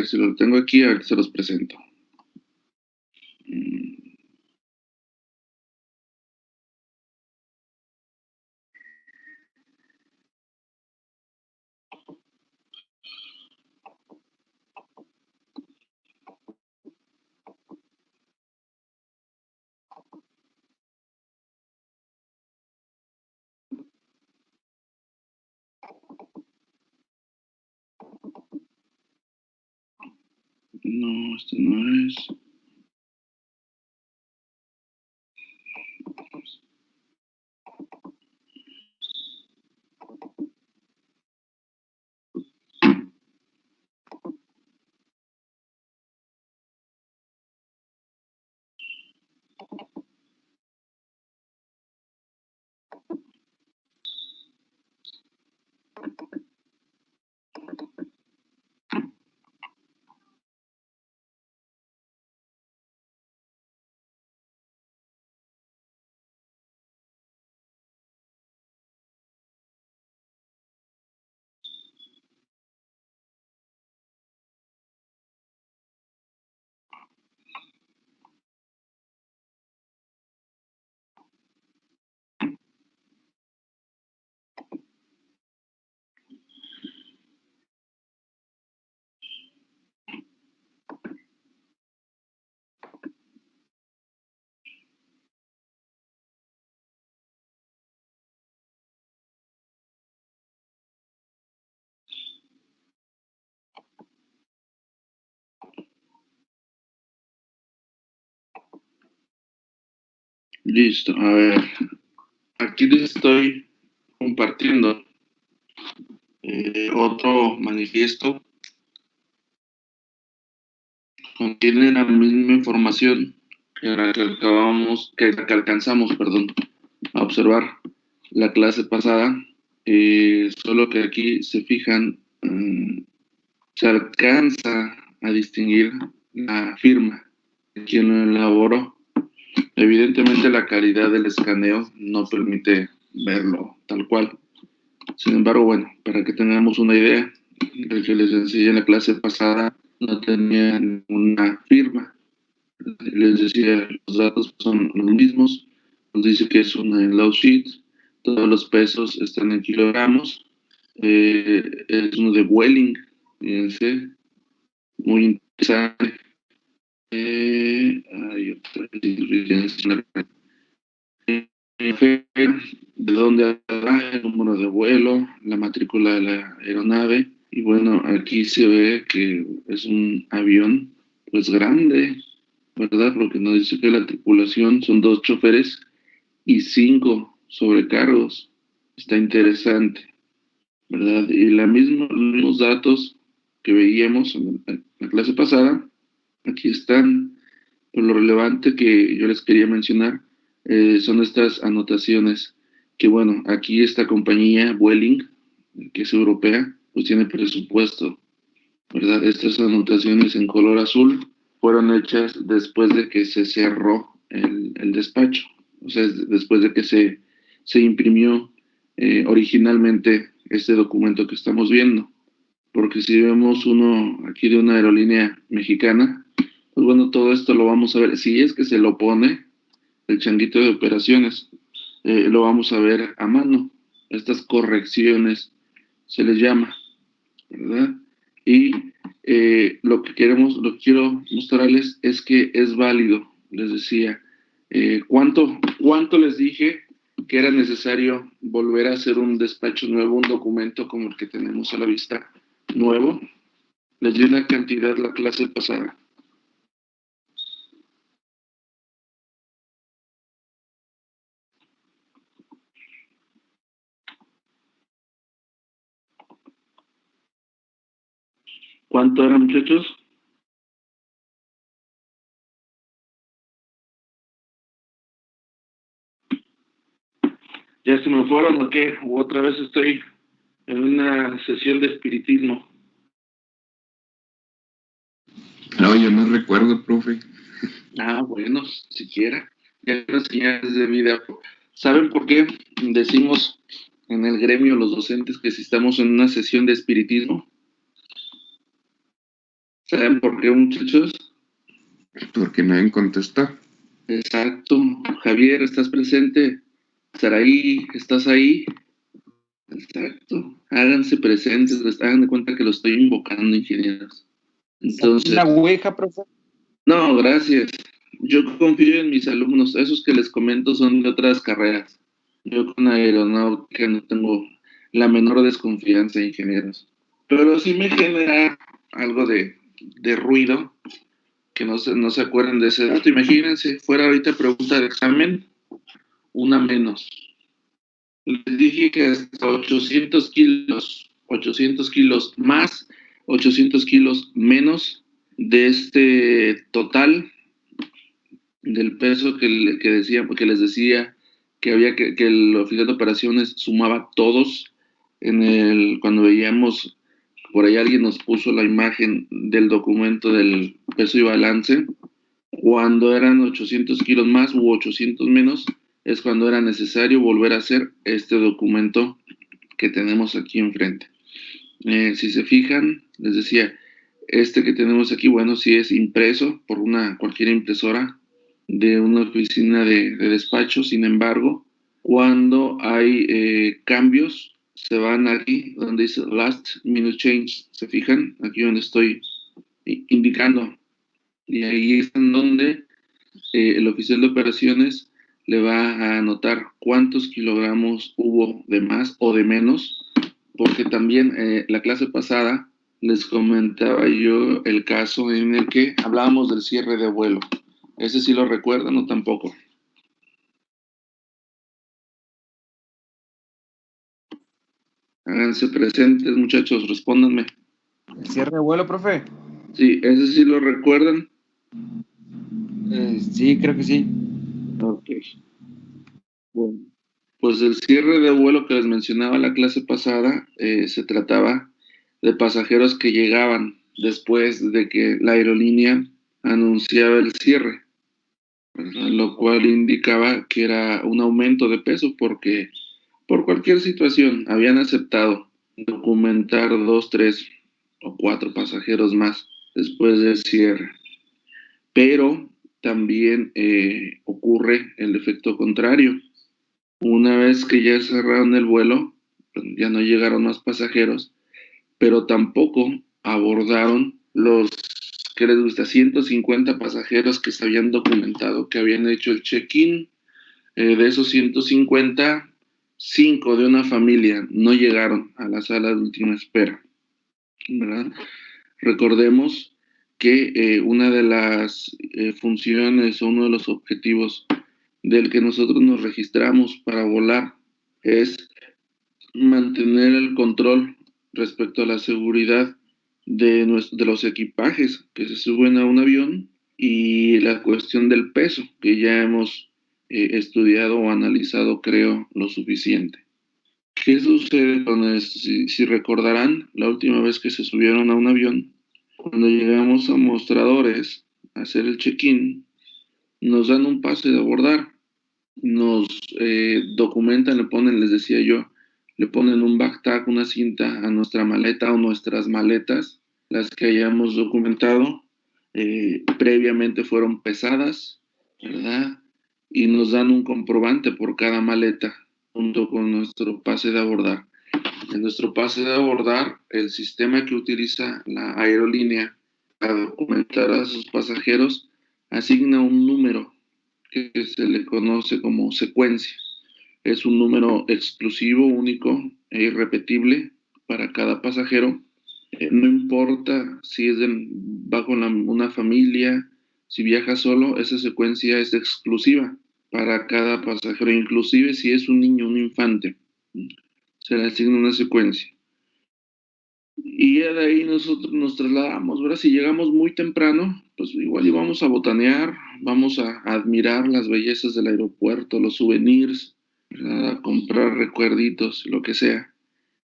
si lo tengo aquí, a ver, se los presento. Mm, No, este no es. Listo, a ver. Aquí les estoy compartiendo otro manifiesto. Contiene la misma información que la que alcanzamos, perdón, a observar la clase pasada, solo que aquí se fijan, se alcanza a distinguir la firma de quien lo elaboró. Evidentemente la calidad del escaneo no permite verlo tal cual. Sin embargo, bueno, para que tengamos una idea, el que les enseñé en la clase pasada no tenía ninguna firma. Les decía, los datos son los mismos. Nos dice que es una low sheet. Todos los pesos están en kilogramos. Es uno de Welling. Fíjense, muy interesante. Hay otra de dónde va el número de vuelo, la matrícula de la aeronave. Y bueno, aquí se ve que es un avión pues grande, ¿verdad? Porque nos dice que la tripulación son 2 choferes y 5 sobrecargos. Está interesante, ¿verdad? Y los mismos datos que veíamos en la clase pasada, aquí están. Pero lo relevante que yo les quería mencionar son estas anotaciones, que bueno, aquí esta compañía, Vueling, que es europea, pues tiene presupuesto, ¿verdad? Estas anotaciones en color azul fueron hechas después de que se cerró el despacho, o sea, después de que se imprimió originalmente este documento que estamos viendo. Porque si vemos uno aquí de una aerolínea mexicana, pues bueno, todo esto lo vamos a ver. Si es que se lo pone el changuito de operaciones, lo vamos a ver a mano. Estas correcciones se les llama, ¿verdad? Y lo que quiero mostrarles es que es válido. Les decía, ¿cuánto les dije que era necesario volver a hacer un despacho nuevo, un documento como el que tenemos a la vista nuevo? Les di una cantidad la clase pasada. ¿Cuánto eran, muchachos? ¿Ya se me fueron o qué? ¿O otra vez estoy en una sesión de espiritismo? No, yo no recuerdo, profe. Ah, bueno, siquiera. Ya las señales de vida. ¿Saben por qué decimos en el gremio los docentes que si estamos en una sesión de espiritismo? ¿Saben por qué, muchachos? Porque nadie contesta. Exacto. Javier, ¿estás presente? Saraí, ¿estás ahí? Exacto. Háganse presentes, hagan de cuenta que lo estoy invocando, ingenieros. Entonces, una ouija, profe. no, gracias. Yo confío en mis alumnos. Esos que les comento son de otras carreras. Yo con aeronáutica no tengo la menor desconfianza, ingenieros. Pero sí me genera algo de ruido, que no se acuerden de ese dato. Imagínense, fuera ahorita pregunta de examen, una menos. Les dije que hasta 800 kilos más, 800 kilos menos de este total del peso que les decía que había que el oficial de operaciones sumaba todos cuando veíamos por ahí alguien nos puso la imagen del documento del peso y balance, cuando eran 800 kilos más u 800 menos, es cuando era necesario volver a hacer este documento que tenemos aquí enfrente. Si se fijan, les decía, este que tenemos aquí, bueno, sí es impreso por cualquier impresora de una oficina de despacho. Sin embargo, cuando hay cambios, se van aquí donde dice Last Minute Change. ¿Se fijan? Aquí donde estoy indicando. Y ahí es en donde el oficial de operaciones le va a anotar cuántos kilogramos hubo de más o de menos, porque también la clase pasada les comentaba yo el caso en el que hablábamos del cierre de vuelo. ¿Ese sí lo recuerdan o tampoco? Háganse presentes, muchachos, respóndanme. El cierre de vuelo, profe. Sí, ¿ese sí lo recuerdan? Sí, creo que sí. Ok. Bueno, pues el cierre de vuelo que les mencionaba la clase pasada se trataba de pasajeros que llegaban después de que la aerolínea anunciaba el cierre, ¿verdad? Lo cual indicaba que era un aumento de peso porque por cualquier situación habían aceptado documentar 2, 3 o 4 pasajeros más después del cierre. Pero también ocurre el efecto contrario. Una vez que ya cerraron el vuelo, ya no llegaron más pasajeros, pero tampoco abordaron los, ¿qué les gusta? 150 pasajeros que se habían documentado, que habían hecho el check-in. De esos 150, 5 de una familia no llegaron a la sala de última espera, ¿verdad? Recordemos que una de las funciones o uno de los objetivos del que nosotros nos registramos para volar es mantener el control respecto a la seguridad de los equipajes que se suben a un avión y la cuestión del peso, que ya hemos estudiado o analizado, creo, lo suficiente. ¿Qué sucede con esto? Si recordarán, la última vez que se subieron a un avión, cuando llegamos a mostradores a hacer el check-in, nos dan un pase de abordar, nos documentan, les decía yo, le ponen un backpack, una cinta a nuestra maleta o nuestras maletas, las que hayamos documentado, previamente fueron pesadas, ¿verdad? Y nos dan un comprobante por cada maleta, junto con nuestro pase de abordar. En nuestro pase de abordar, el sistema que utiliza la aerolínea para documentar a sus pasajeros asigna un número que se le conoce como secuencia. Es un número exclusivo, único e irrepetible para cada pasajero. No importa si es bajo una familia, si viaja solo, esa secuencia es exclusiva para cada pasajero, inclusive si es un niño, un infante, se le asigna una secuencia. Y ya de ahí nosotros nos trasladamos, ¿verdad? Si llegamos muy temprano, pues igual íbamos a botanear, vamos a admirar las bellezas del aeropuerto, los souvenirs, ¿verdad? A comprar recuerditos, lo que sea.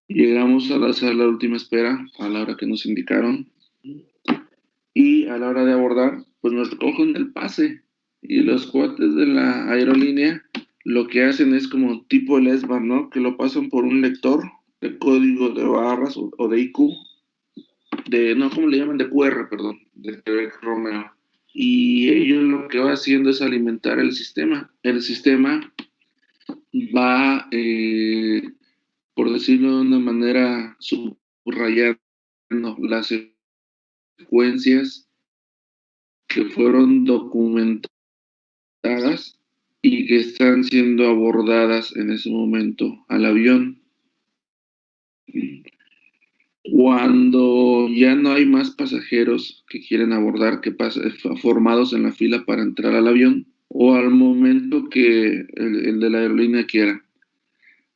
Llegamos a la sala de última espera a la hora que nos indicaron y a la hora de abordar, pues nos recogen el pase y los cuates de la aerolínea lo que hacen es como tipo el ESBAR, ¿no? Que lo pasan por un lector de código de barras o de IQ no, ¿cómo le llaman? De QR, perdón, de Quebec Romeo. Y ello lo que va haciendo es alimentar el sistema. El sistema va, por decirlo de una manera, subrayando las secuencias que fueron documentadas y que están siendo abordadas en ese momento al avión. Cuando ya no hay más pasajeros que quieren abordar, formados en la fila para entrar al avión, o al momento que el de la aerolínea quiera,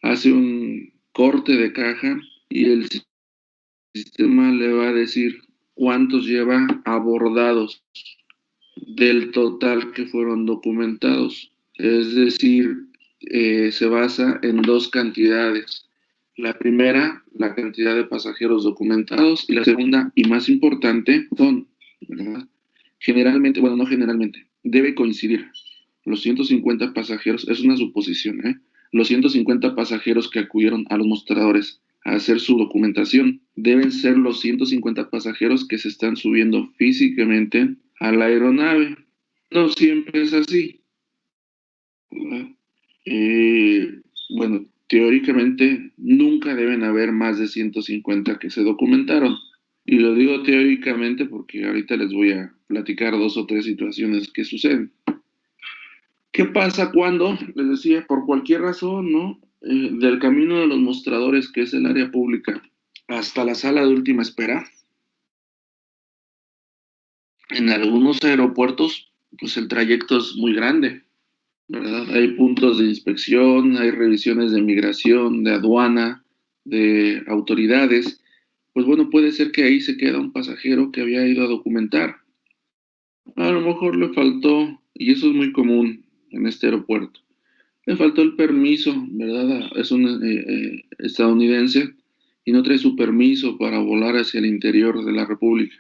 hace un corte de caja y el sistema le va a decir cuántos lleva abordados del total que fueron documentados. Es decir, se basa en dos cantidades. La primera, la cantidad de pasajeros documentados, y la segunda, y más importante, son, ¿verdad? Generalmente, bueno, no generalmente, debe coincidir. Los 150 pasajeros, es una suposición, ¿eh? Los 150 pasajeros que acudieron a los mostradores a hacer su documentación deben ser los 150 pasajeros que se están subiendo físicamente a la aeronave. No siempre es así, ¿verdad? Bueno, teóricamente nunca deben haber más de 150 que se documentaron. Y lo digo teóricamente porque ahorita les voy a platicar dos o tres situaciones que suceden. ¿Qué pasa cuando, les decía, por cualquier razón, ¿no? Del camino de los mostradores, que es el área pública, hasta la sala de última espera? En algunos aeropuertos, pues el trayecto es muy grande, ¿verdad? Hay puntos de inspección, hay revisiones de migración, de aduana, de autoridades. Pues bueno, puede ser que ahí se queda un pasajero que había ido a documentar. A lo mejor le faltó, y eso es muy común en este aeropuerto, le faltó el permiso, ¿verdad? Es un estadounidense y no trae su permiso para volar hacia el interior de la República.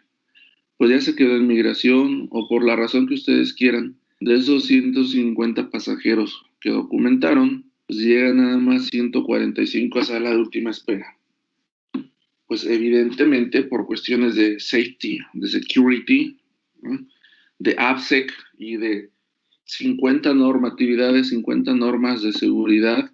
Pues ya se quedó en migración o por la razón que ustedes quieran. De esos 150 pasajeros que documentaron, pues llegan nada más 145 a sala de última espera. Pues evidentemente por cuestiones de safety, de security, ¿no? De AppSec y de 50 normatividades, 50 normas de seguridad,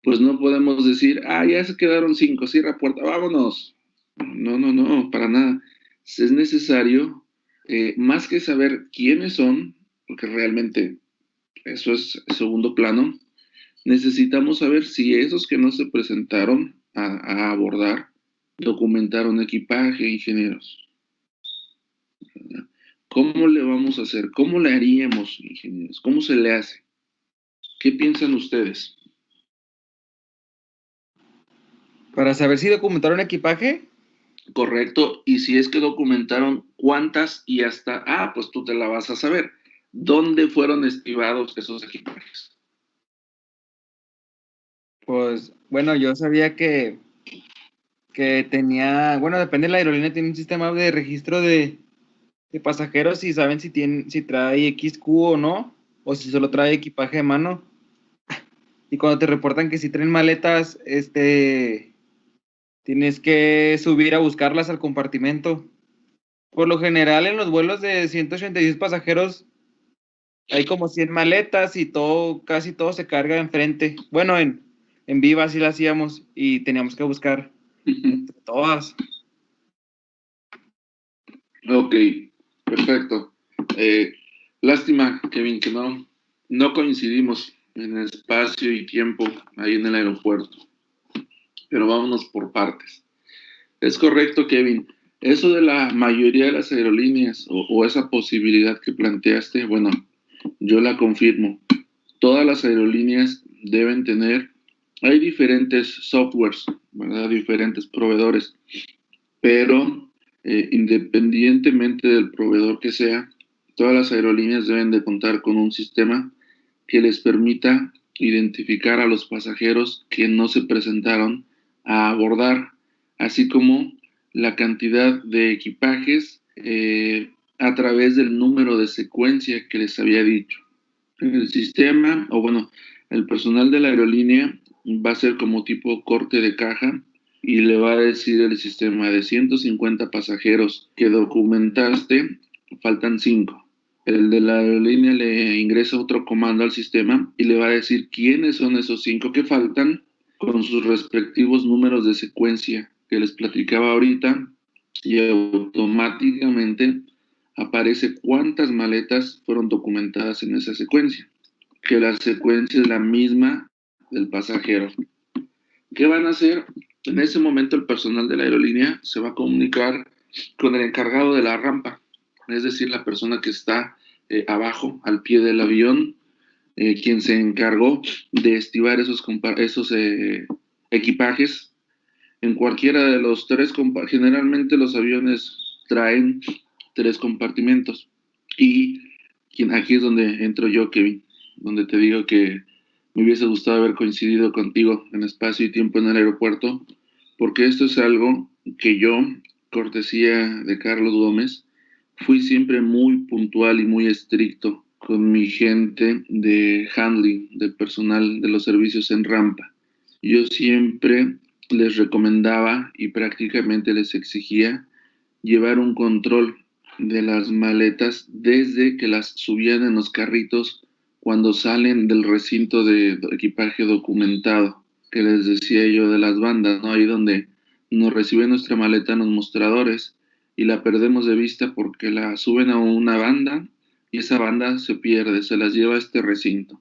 pues no podemos decir, ya se quedaron 5, cierra puerta, vámonos. No, no, no, para nada. Es necesario, más que saber quiénes son, porque realmente eso es segundo plano, necesitamos saber si esos que no se presentaron a abordar documentaron equipaje, ingenieros. ¿Cómo le vamos a hacer? ¿Cómo le haríamos, ingenieros? ¿Cómo se le hace? ¿Qué piensan ustedes? Para saber si documentaron equipaje. Correcto, y si es que documentaron cuántas y hasta, pues tú te la vas a saber. ¿Dónde fueron estivados esos equipajes? Pues bueno, yo sabía que tenía, bueno, depende de la aerolínea, tiene un sistema de registro de pasajeros y saben si trae XQ o no, o si solo trae equipaje de mano. Y cuando te reportan que si traen maletas, tienes que subir a buscarlas al compartimento. Por lo general, en los vuelos de 186 pasajeros hay como 100 maletas y casi todo se carga enfrente. Bueno, en Viva así lo hacíamos y teníamos que buscar entre todas. Ok, perfecto. Lástima, Kevin, que no coincidimos en espacio y tiempo ahí en el aeropuerto. Pero vámonos por partes. Es correcto, Kevin. Eso de la mayoría de las aerolíneas o esa posibilidad que planteaste, bueno, yo la confirmo. Todas las aerolíneas deben tener, hay diferentes softwares, ¿verdad? Diferentes proveedores, pero independientemente del proveedor que sea, todas las aerolíneas deben de contar con un sistema que les permita identificar a los pasajeros que no se presentaron a abordar, así como la cantidad de equipajes a través del número de secuencia que les había dicho. El sistema, o bueno, el personal de la aerolínea va a ser como tipo corte de caja y le va a decir el sistema de 150 pasajeros que documentaste, faltan 5. El de la aerolínea le ingresa otro comando al sistema y le va a decir quiénes son esos 5 que faltan con sus respectivos números de secuencia que les platicaba ahorita, y automáticamente aparece cuántas maletas fueron documentadas en esa secuencia, que la secuencia es la misma del pasajero. ¿Qué van a hacer? En ese momento el personal de la aerolínea se va a comunicar con el encargado de la rampa, es decir, la persona que está abajo, al pie del avión, quien se encargó de estivar esos equipajes en cualquiera de los 3 compartimentos. Generalmente los aviones traen 3 compartimentos. Y aquí es donde entro yo, Kevin, donde te digo que me hubiese gustado haber coincidido contigo en espacio y tiempo en el aeropuerto, porque esto es algo que yo, cortesía de Carlos Gómez, fui siempre muy puntual y muy estricto con mi gente de handling, de personal de los servicios en rampa. Yo siempre les recomendaba y prácticamente les exigía llevar un control de las maletas desde que las subían en los carritos cuando salen del recinto de equipaje documentado, que les decía yo de las bandas, ¿no? Ahí donde nos recibe nuestra maleta en los mostradores y la perdemos de vista porque la suben a una banda y esa banda se pierde, se las lleva a este recinto.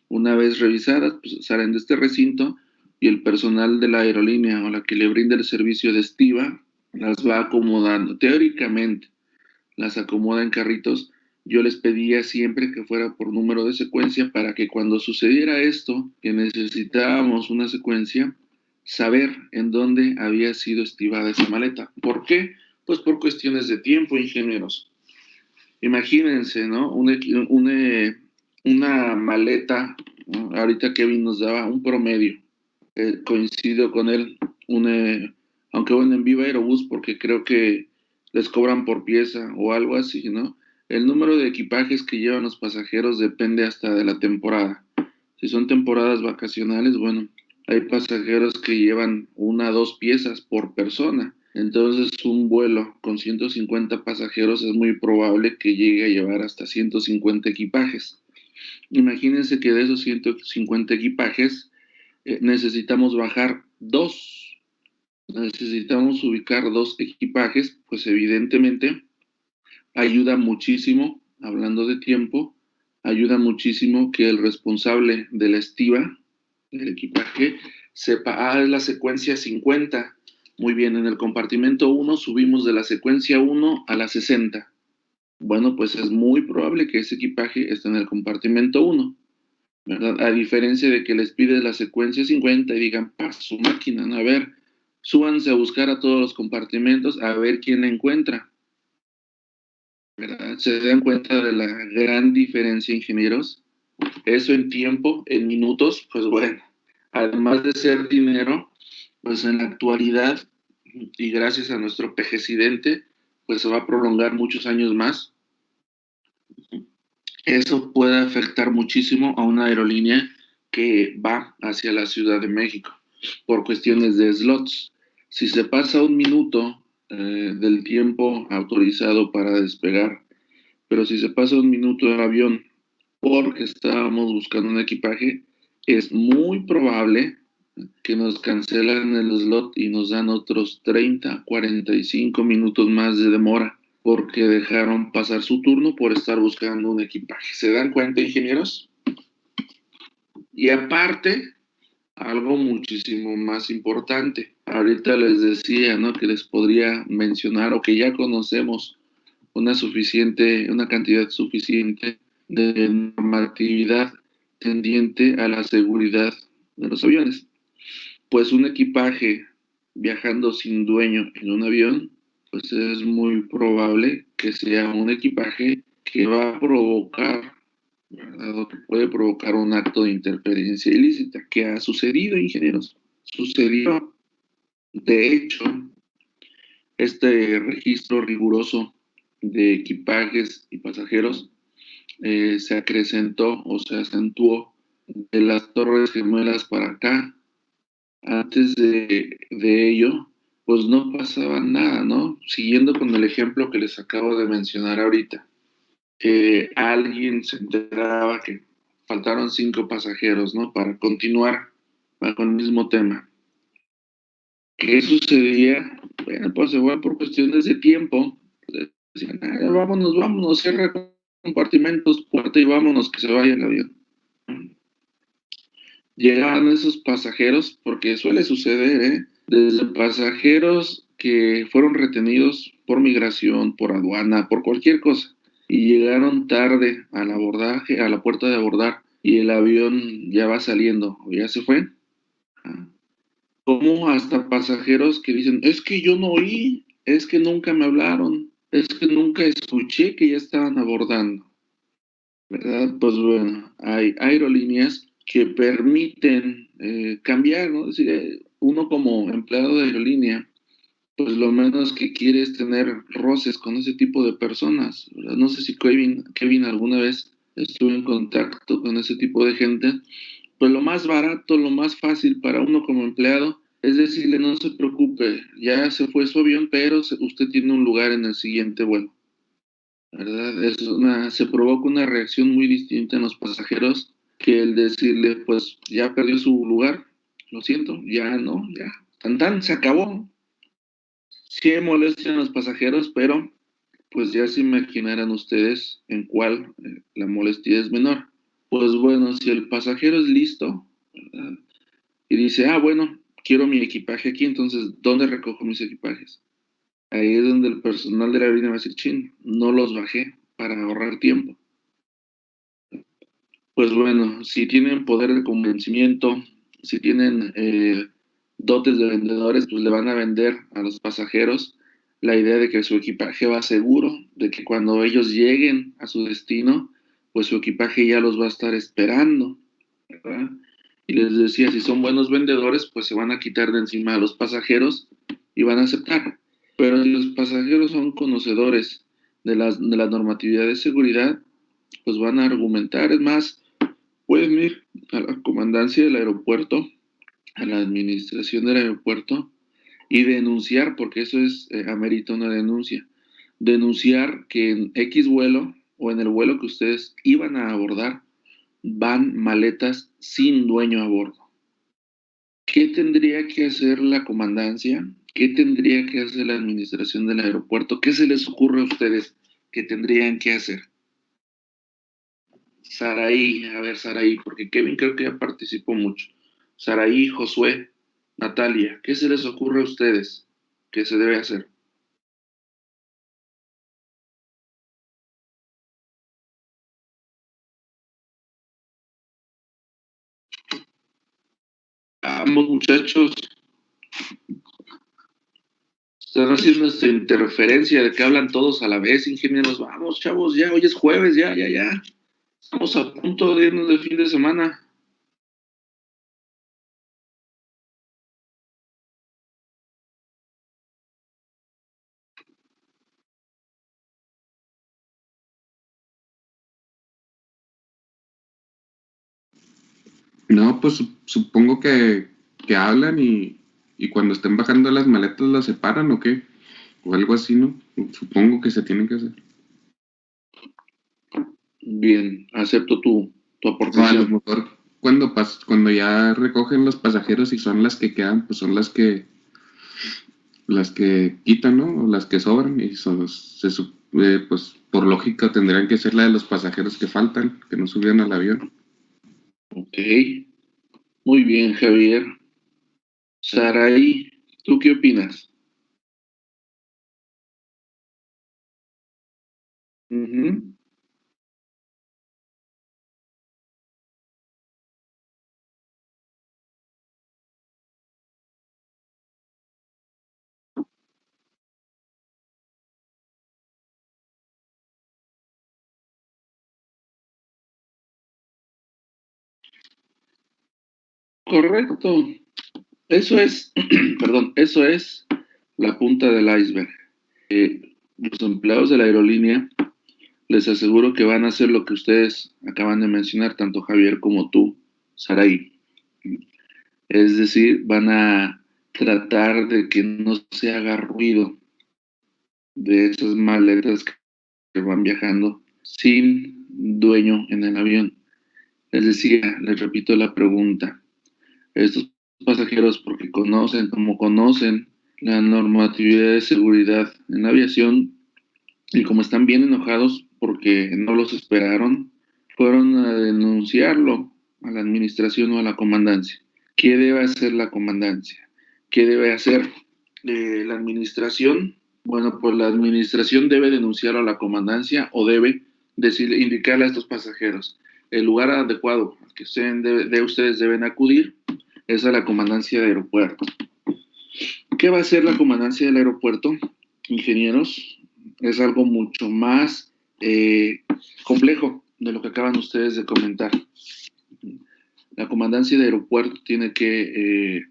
Una vez revisadas, pues salen de este recinto y el personal de la aerolínea o la que le brinda el servicio de estiva las va acomodando. Teóricamente las acomoda en carritos. Yo les pedía siempre que fuera por número de secuencia para que cuando sucediera esto, que necesitábamos una secuencia, saber en dónde había sido estivada esa maleta. ¿Por qué? Pues por cuestiones de tiempo, ingenieros. Imagínense, ¿no? Una maleta, ¿no? Ahorita Kevin nos daba un promedio. Coincido con él, aunque bueno, en Viva Aerobús, porque creo que les cobran por pieza o algo así, ¿no? El número de equipajes que llevan los pasajeros depende hasta de la temporada. Si son temporadas vacacionales, bueno, hay pasajeros que llevan 1 o 2 piezas por persona. Entonces, un vuelo con 150 pasajeros es muy probable que llegue a llevar hasta 150 equipajes. Imagínense que de esos 150 equipajes necesitamos bajar 2. Necesitamos ubicar 2 equipajes, pues evidentemente ayuda muchísimo, hablando de tiempo, ayuda muchísimo que el responsable de la estiva del equipaje sepa, es la secuencia 50. Muy bien, en el compartimento 1 subimos de la secuencia 1 a la 60. Bueno, pues es muy probable que ese equipaje esté en el compartimento 1, ¿verdad? A diferencia de que les pides la secuencia 50 y digan, para su máquina, ¿no? A ver, súbanse a buscar a todos los compartimentos, a ver quién la encuentra, ¿verdad? ¿Se dan cuenta de la gran diferencia, ingenieros? Eso en tiempo, en minutos, pues bueno, además de ser dinero, pues en la actualidad, y gracias a nuestro PGcidente, pues se va a prolongar muchos años más. Eso puede afectar muchísimo a una aerolínea que va hacia la Ciudad de México por cuestiones de slots. Si se pasa 1 minuto del tiempo autorizado para despegar, pero si se pasa 1 minuto del avión porque estábamos buscando un equipaje, es muy probable que nos cancelan el slot y nos dan otros 30, 45 minutos más de demora porque dejaron pasar su turno por estar buscando un equipaje. ¿Se dan cuenta, ingenieros? Y aparte, algo muchísimo más importante. Ahorita les decía, ¿no? Que les podría mencionar o que ya conocemos una cantidad suficiente de normatividad tendiente a la seguridad de los aviones. Pues un equipaje viajando sin dueño en un avión, pues es muy probable que sea un equipaje que va a provocar, ¿verdad? O que puede provocar un acto de interferencia ilícita. ¿Qué ha sucedido, ingenieros? Sucedió, de hecho, este registro riguroso de equipajes y pasajeros se acrecentó o se acentuó de las Torres Gemelas para acá, antes de ello, pues no pasaba nada, ¿no? Siguiendo con el ejemplo que les acabo de mencionar ahorita. Alguien se enteraba que faltaron 5 pasajeros, ¿no? Para continuar con el mismo tema. ¿Qué sucedía? Bueno, pues igual por cuestiones de tiempo, decían, vámonos, cierra compartimentos, puerta y vámonos, que se vaya el avión. Llegaban esos pasajeros, porque suele suceder, ¿eh? Desde pasajeros que fueron retenidos por migración, por aduana, por cualquier cosa, y llegaron tarde al abordaje, a la puerta de abordar, y el avión ya va saliendo, o ya se fue. Como hasta pasajeros que dicen, es que yo no oí, es que nunca me hablaron, es que nunca escuché que ya estaban abordando, ¿verdad? Pues bueno, hay aerolíneas que permiten cambiar, ¿no? Es decir, uno como empleado de aerolínea, pues lo menos que quiere es tener roces con ese tipo de personas, ¿verdad? No sé si Kevin alguna vez estuvo en contacto con ese tipo de gente. Pues lo más barato, lo más fácil para uno como empleado es decirle, no se preocupe, ya se fue su avión, pero usted tiene un lugar en el siguiente vuelo, ¿verdad? Se provoca una reacción muy distinta en los pasajeros que el decirle, pues ya perdió su lugar, lo siento, ya no, ya, tan, se acabó. Sí hay molestia en los pasajeros, pero pues ya se imaginarán ustedes en cuál la molestia es menor. Pues bueno, si el pasajero es listo, ¿verdad? Y dice, bueno, quiero mi equipaje aquí, entonces, ¿dónde recojo mis equipajes? Ahí es donde el personal de la aerolínea va a decir, chin, no los bajé para ahorrar tiempo. Pues bueno, si tienen poder de convencimiento, si tienen dotes de vendedores, pues le van a vender a los pasajeros la idea de que su equipaje va seguro, de que cuando ellos lleguen a su destino, pues su equipaje ya los va a estar esperando, ¿verdad? Y les decía, si son buenos vendedores, pues se van a quitar de encima a los pasajeros y van a aceptar. Pero si los pasajeros son conocedores de la normatividad de seguridad, pues van a argumentar. Es más, pueden ir a la comandancia del aeropuerto, a la administración del aeropuerto y denunciar, porque eso es, amerita una denuncia, denunciar que en X vuelo o en el vuelo que ustedes iban a abordar van maletas sin dueño a bordo. ¿Qué tendría que hacer la comandancia? ¿Qué tendría que hacer la administración del aeropuerto? ¿Qué se les ocurre a ustedes que tendrían que hacer? Saraí, a ver, Saraí, porque Kevin creo que ya participó mucho. Saraí, Josué, Natalia, ¿qué se les ocurre a ustedes que se debe hacer? Vamos, muchachos, están haciendo esta interferencia de que hablan todos a la vez, ingenieros. Vamos, chavos, ya, hoy es jueves, ya. Estamos a punto de irnos de fin de semana. No, pues supongo que hablan y cuando estén bajando las maletas las separan o qué, o algo así, ¿no? Supongo que se tienen que hacer. Bien, acepto tu O a lo aportación. mejor cuando ya recogen los pasajeros y son las que quedan, pues son las que quitan, ¿no? O las que sobran y pues por lógica tendrían que ser la de los pasajeros que faltan, que no subieron al avión. Ok, muy bien, Javier. Saraí, ¿tú qué opinas? Ujú. Correcto. Eso es, perdón, eso es la punta del iceberg. Los empleados de la aerolínea, les aseguro que van a hacer lo que ustedes acaban de mencionar, tanto Javier como tú, Saraí. Es decir, van a tratar de que no se haga ruido de esas maletas que van viajando sin dueño en el avión. Les decía, les repito la pregunta, estos pasajeros, porque conocen la normatividad de seguridad en la aviación y como están bien enojados porque no los esperaron, fueron a denunciarlo a la administración o a la comandancia. ¿Qué debe hacer la comandancia? ¿Qué debe hacer la administración? Bueno, pues la administración debe denunciar a la comandancia o debe indicarle a estos pasajeros el lugar adecuado al que ustedes deben acudir es a la comandancia de aeropuerto. ¿Qué va a hacer la comandancia del aeropuerto, ingenieros? Es algo mucho más complejo de lo que acaban ustedes de comentar. La comandancia de aeropuerto tiene que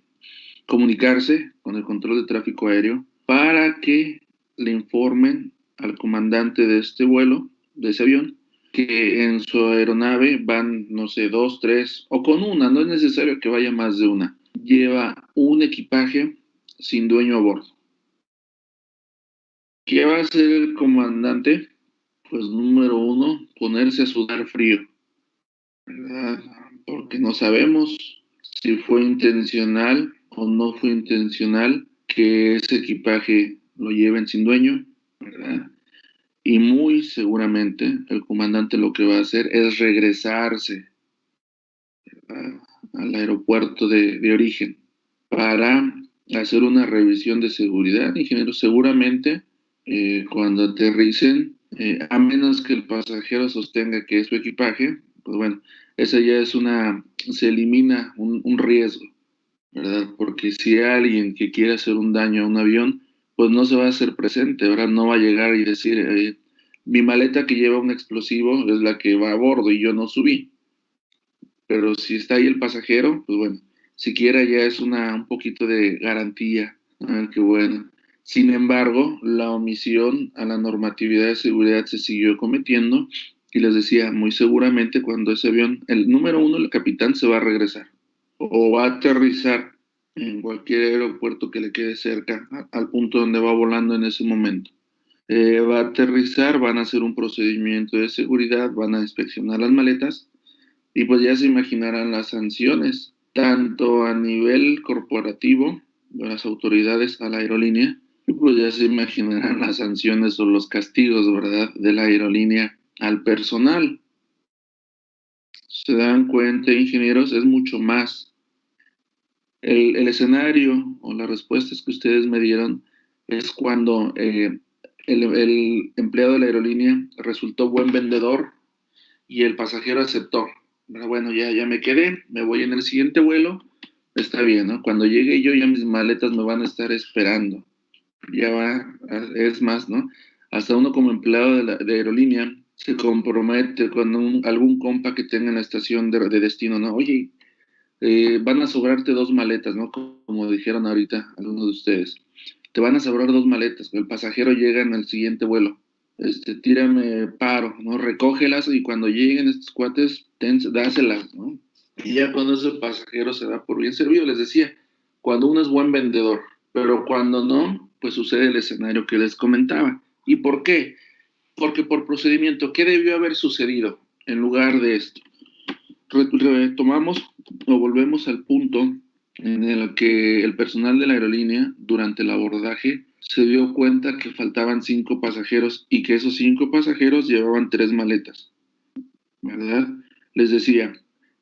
comunicarse con el control de tráfico aéreo para que le informen al comandante de este vuelo, de ese avión, que en su aeronave van, no sé, 2, 3, o con una, no es necesario que vaya más de una. Lleva un equipaje sin dueño a bordo. ¿Qué va a hacer el comandante? Pues número uno, ponerse a sudar frío, ¿verdad? Porque no sabemos si fue intencional o no fue intencional que ese equipaje lo lleven sin dueño, ¿verdad? Y muy seguramente el comandante lo que va a hacer es regresarse al aeropuerto de origen para hacer una revisión de seguridad, ingeniero. Seguramente cuando aterricen, a menos que el pasajero sostenga que es su equipaje, pues bueno, esa ya es se elimina un riesgo, ¿verdad? Porque si hay alguien que quiere hacer un daño a un avión, pues no se va a hacer presente, ¿verdad? No va a llegar y decir, mi maleta que lleva un explosivo es la que va a bordo y yo no subí. Pero si está ahí el pasajero, pues bueno, siquiera ya es un poquito de garantía. Qué bueno. Sin embargo, la omisión a la normatividad de seguridad se siguió cometiendo y les decía, muy seguramente cuando ese avión, el número uno, el capitán se va a regresar o va a aterrizar en cualquier aeropuerto que le quede cerca al punto donde va volando en ese momento. Va a aterrizar, van a hacer un procedimiento de seguridad, van a inspeccionar las maletas y pues ya se imaginarán las sanciones, tanto a nivel corporativo, de las autoridades a la aerolínea, y pues ya se imaginarán las sanciones o los castigos, ¿verdad?, de la aerolínea al personal. Se dan cuenta, ingenieros, es mucho más. El escenario o las respuestas que ustedes me dieron es cuando el empleado de la aerolínea resultó buen vendedor y el pasajero aceptó. Bueno, ya me quedé, me voy en el siguiente vuelo, está bien, ¿no? Cuando llegue yo ya mis maletas me van a estar esperando. Ya va, es más, ¿no? Hasta uno como empleado de aerolínea se compromete con algún compa que tenga en la estación de destino, ¿no? Oye, van a sobrarte 2 maletas, ¿no? Como dijeron ahorita algunos de ustedes. Te van a sobrar 2 maletas, el pasajero llega en el siguiente vuelo. Tírame paro, ¿no? Recógelas y cuando lleguen estos cuates, dáselas, ¿no? Y ya cuando ese pasajero se da por bien servido, les decía, cuando uno es buen vendedor, pero cuando no, pues sucede el escenario que les comentaba. ¿Y por qué? Porque por procedimiento, ¿qué debió haber sucedido en lugar de esto? Retomamos o volvemos al punto en el que el personal de la aerolínea durante el abordaje se dio cuenta que faltaban 5 pasajeros y que esos 5 pasajeros llevaban 3 maletas, ¿verdad? Les decía,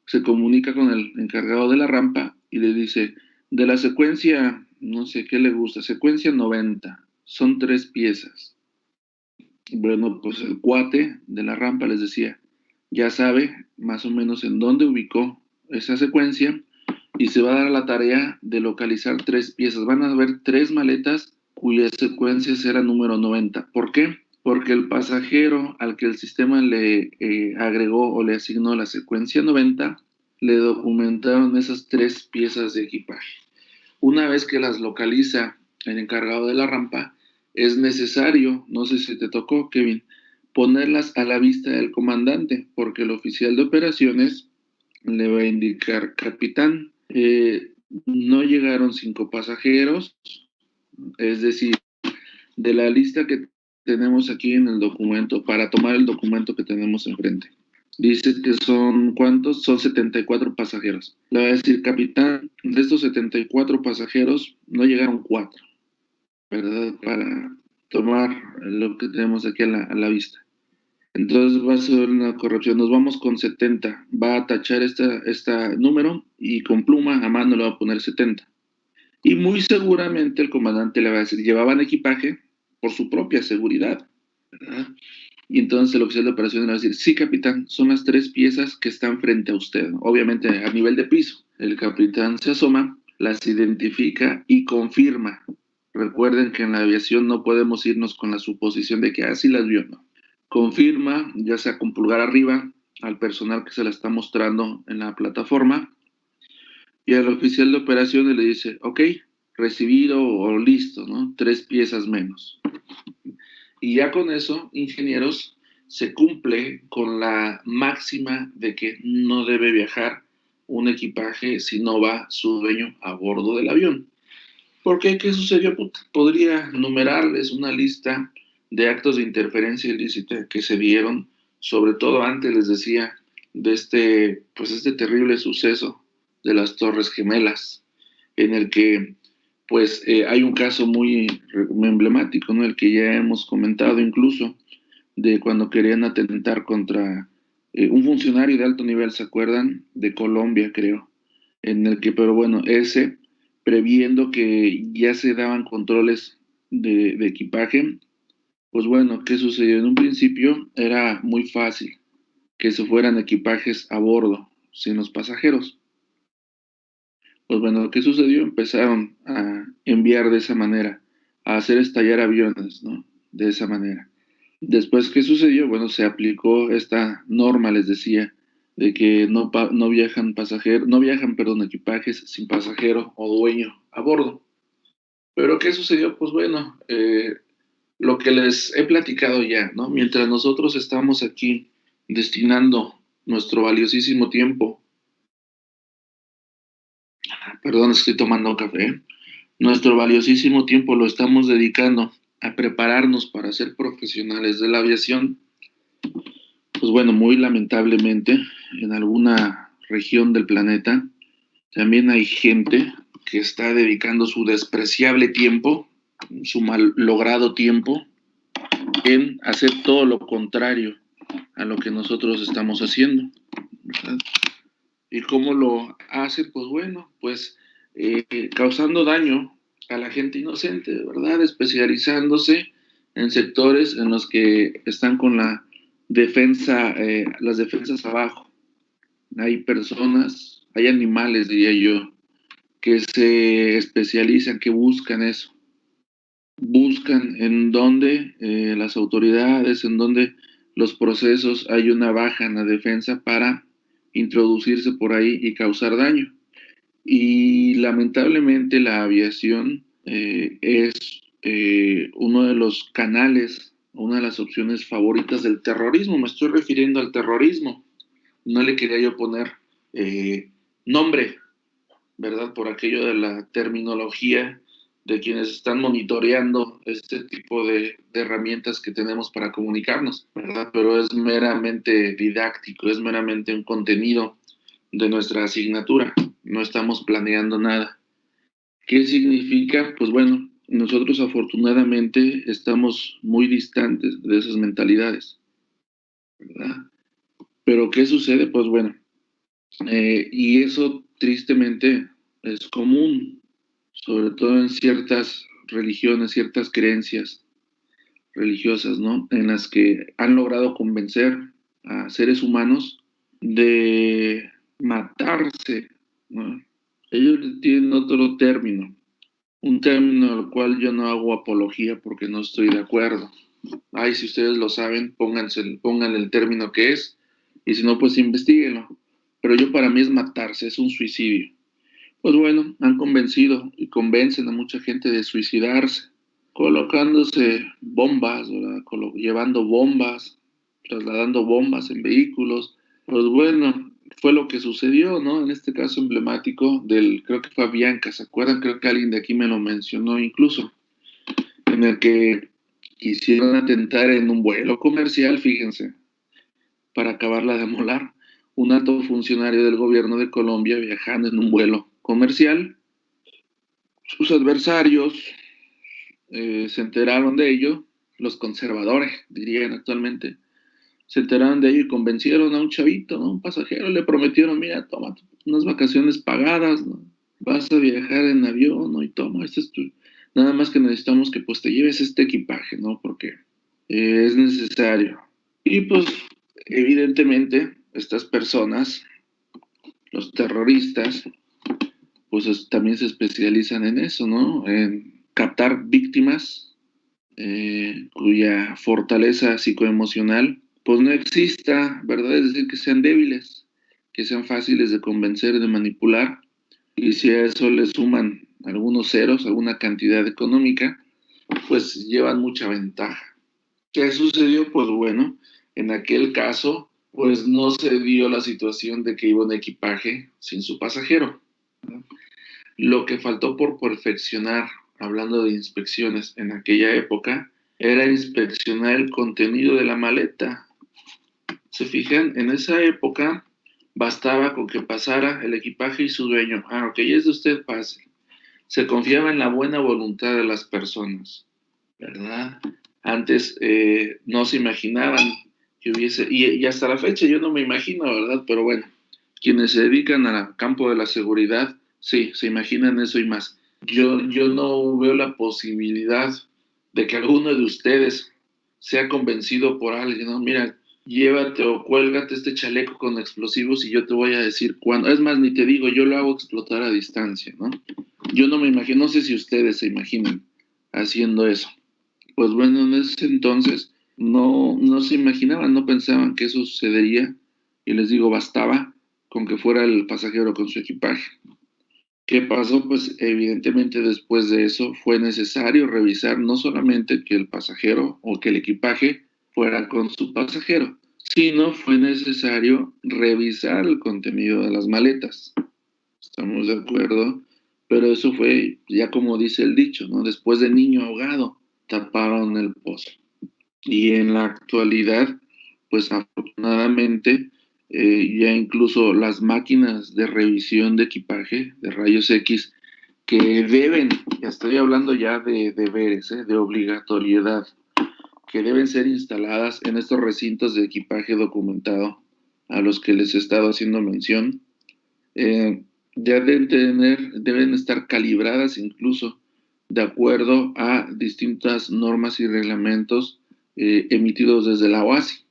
se comunica con el encargado de la rampa y le dice, de la secuencia, no sé qué le gusta, secuencia 90, son 3 piezas. Bueno, pues el cuate de la rampa les decía, ya sabe más o menos en dónde ubicó esa secuencia y se va a dar la tarea de localizar 3 piezas. Van a haber 3 maletas cuyas secuencias eran número 90. ¿Por qué? Porque el pasajero al que el sistema le agregó o le asignó la secuencia 90, le documentaron esas 3 piezas de equipaje. Una vez que las localiza el encargado de la rampa, es necesario, no sé si te tocó, Kevin, ponerlas a la vista del comandante, porque el oficial de operaciones le va a indicar, capitán, no llegaron 5 pasajeros, es decir, de la lista que tenemos aquí en el documento, para tomar el documento que tenemos enfrente. Dice que son, ¿cuántos? Son 74 pasajeros. Le voy a decir, capitán, de estos 74 pasajeros, no llegaron 4, ¿verdad? Para tomar lo que tenemos aquí a la vista. Entonces va a ser una corrección. Nos vamos con 70. Va a tachar este número y con pluma a mano le va a poner 70. Y muy seguramente el comandante le va a decir, llevaban equipaje por su propia seguridad, ¿verdad? Y entonces el oficial de operaciones le va a decir, sí, capitán, son las 3 piezas que están frente a usted. Obviamente a nivel de piso. El capitán se asoma, las identifica y confirma. Recuerden que en la aviación no podemos irnos con la suposición de que así las vio, ¿no? Confirma, ya sea con pulgar arriba, al personal que se la está mostrando en la plataforma, y al oficial de operaciones le dice, ok, recibido o listo, ¿no? 3 piezas menos. Y ya con eso, ingenieros, se cumple con la máxima de que no debe viajar un equipaje si no va su dueño a bordo del avión. ¿Por qué? ¿Qué sucedió? Podría numerarles una lista de actos de interferencia ilícita que se dieron, sobre todo antes, les decía, de este terrible suceso de las Torres Gemelas, en el que hay un caso muy emblemático, ¿no? El que ya hemos comentado incluso, de cuando querían atentar contra un funcionario de alto nivel, ¿se acuerdan? De Colombia, creo, en el que, pero bueno, previendo que ya se daban controles de equipaje, pues bueno, ¿qué sucedió? En un principio era muy fácil que se fueran equipajes a bordo, sin los pasajeros. Pues bueno, ¿qué sucedió? Empezaron a enviar de esa manera, a hacer estallar aviones, ¿no? De esa manera. Después, ¿qué sucedió? Bueno, se aplicó esta norma, les decía, de que no viajan pasajeros, no viajan, perdón, equipajes sin pasajero o dueño a bordo. Pero ¿qué sucedió? Pues bueno, lo que les he platicado ya, ¿no? Mientras nosotros estamos aquí destinando nuestro valiosísimo tiempo, perdón, estoy tomando café, nuestro valiosísimo tiempo lo estamos dedicando a prepararnos para ser profesionales de la aviación. Pues bueno, muy lamentablemente, en alguna región del planeta, también hay gente que está dedicando su despreciable tiempo, su mal logrado tiempo, en hacer todo lo contrario a lo que nosotros estamos haciendo, ¿verdad? ¿Y cómo lo hace? Pues bueno, causando daño a la gente inocente, ¿verdad? Especializándose en sectores en los que están con la defensa, las defensas abajo. Hay personas, hay animales, diría yo, que se especializan, que buscan eso. Buscan en donde las autoridades, en donde los procesos hay una baja en la defensa para introducirse por ahí y causar daño. Y lamentablemente la aviación es uno de los canales, una de las opciones favoritas del terrorismo. Me estoy refiriendo al terrorismo. No le quería yo poner nombre, ¿verdad? Por aquello de la terminología de quienes están monitoreando este tipo de herramientas que tenemos para comunicarnos, ¿verdad? Pero es meramente didáctico, es meramente un contenido de nuestra asignatura, no estamos planeando nada. ¿Qué significa? Pues bueno, nosotros afortunadamente estamos muy distantes de esas mentalidades, ¿verdad? Pero ¿qué sucede? Pues bueno, y eso tristemente es común, sobre todo en ciertas religiones, ciertas creencias religiosas, ¿no? En las que han logrado convencer a seres humanos de matarse, ¿no? Ellos tienen otro término, un término al cual yo no hago apología porque no estoy de acuerdo. Ay, si ustedes lo saben, pónganle el término que es, y si no, pues investiguenlo. Pero para mí es matarse, es un suicidio. Pues bueno, han convencido y convencen a mucha gente de suicidarse, colocándose bombas, ¿verdad? Llevando bombas, trasladando bombas en vehículos. Pues bueno, fue lo que sucedió, ¿no? En este caso emblemático creo que fue Avianca, ¿se acuerdan? Creo que alguien de aquí me lo mencionó incluso, en el que quisieron atentar en un vuelo comercial, fíjense, para acabarla de amolar. Un alto funcionario del gobierno de Colombia viajando en un vuelo comercial. Sus adversarios se enteraron de ello, los conservadores, dirían actualmente, se enteraron de ello y convencieron a un chavito, ¿no? Un pasajero, le prometieron, mira, toma unas vacaciones pagadas, ¿no? Vas a viajar en avión, ¿no? Y toma, nada más que necesitamos que pues te lleves este equipaje, ¿no? Porque es necesario. Y pues, evidentemente, estas personas, los terroristas, pues también se especializan en eso, ¿no? En captar víctimas cuya fortaleza psicoemocional pues no exista, ¿verdad? Es decir, que sean débiles, que sean fáciles de convencer, de manipular, y si a eso le suman algunos ceros, alguna cantidad económica, pues llevan mucha ventaja. ¿Qué sucedió? Pues bueno, en aquel caso, pues no se dio la situación de que iba un equipaje sin su pasajero. Lo que faltó por perfeccionar, hablando de inspecciones en aquella época, era inspeccionar el contenido de la maleta. Se fijan, en esa época bastaba con que pasara el equipaje y su dueño. Ah, ok, es de usted, pase. Se confiaba en la buena voluntad de las personas, ¿verdad? Antes no se imaginaban que hubiese, y hasta la fecha yo no me imagino, ¿verdad? Pero bueno, quienes se dedican al campo de la seguridad, sí, se imaginan eso y más. Yo no veo la posibilidad de que alguno de ustedes sea convencido por alguien, ¿no? Mira, llévate o cuélgate este chaleco con explosivos y yo te voy a decir cuándo. Es más, ni te digo, yo lo hago explotar a distancia, ¿no? Yo no me imagino, no sé si ustedes se imaginan haciendo eso. Pues bueno, en ese entonces no se imaginaban, no pensaban que eso sucedería. Y les digo, bastaba con que fuera el pasajero con su equipaje. ¿Qué pasó? Pues evidentemente después de eso fue necesario revisar no solamente que el pasajero o que el equipaje fuera con su pasajero, sino fue necesario revisar el contenido de las maletas. ¿Estamos de acuerdo? Pero eso fue ya como dice el dicho, ¿no? Después de niño ahogado, taparon el pozo. Y en la actualidad, pues afortunadamente, ya incluso las máquinas de revisión de equipaje, de rayos X, que deben, ya estoy hablando ya de deberes, de obligatoriedad, que deben ser instaladas en estos recintos de equipaje documentado a los que les he estado haciendo mención, ya deben estar calibradas incluso de acuerdo a distintas normas y reglamentos emitidos desde la OASI.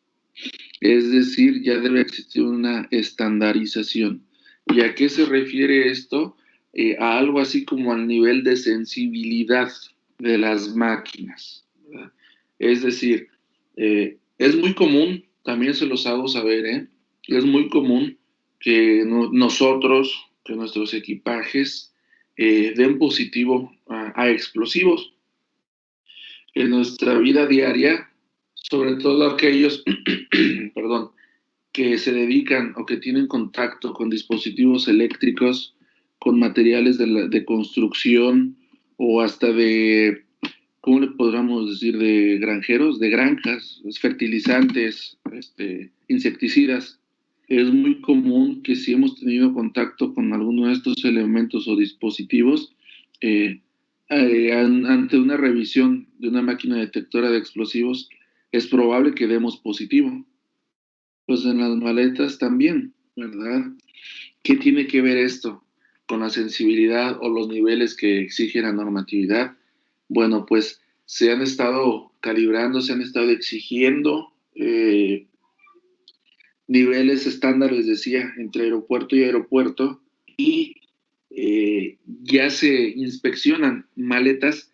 Es decir, ya debe existir una estandarización. ¿Y a qué se refiere esto? A algo así como al nivel de sensibilidad de las máquinas, ¿verdad? Es decir, es muy común, también se los hago saber, es muy común que nosotros, que nuestros equipajes den positivo a explosivos. En nuestra vida diaria, sobre todo aquellos, perdón, que se dedican o que tienen contacto con dispositivos eléctricos, con materiales de construcción o hasta de, ¿cómo le podríamos decir? De granjeros, de granjas, fertilizantes, insecticidas. Es muy común que si hemos tenido contacto con alguno de estos elementos o dispositivos, ante una revisión de una máquina detectora de explosivos, es probable que demos positivo. Pues en las maletas también, ¿verdad? ¿Qué tiene que ver esto con la sensibilidad o los niveles que exige la normatividad? Bueno, pues se han estado calibrando, se han estado exigiendo niveles estándares, decía, entre aeropuerto y aeropuerto, y ya se inspeccionan maletas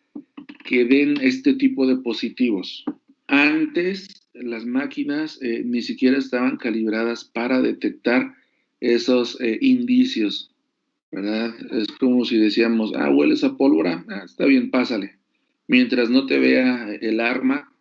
que den este tipo de positivos. Antes las máquinas ni siquiera estaban calibradas para detectar esos indicios, ¿verdad? Es como si decíamos, hueles a pólvora, está bien, pásale. Mientras no te vea el arma,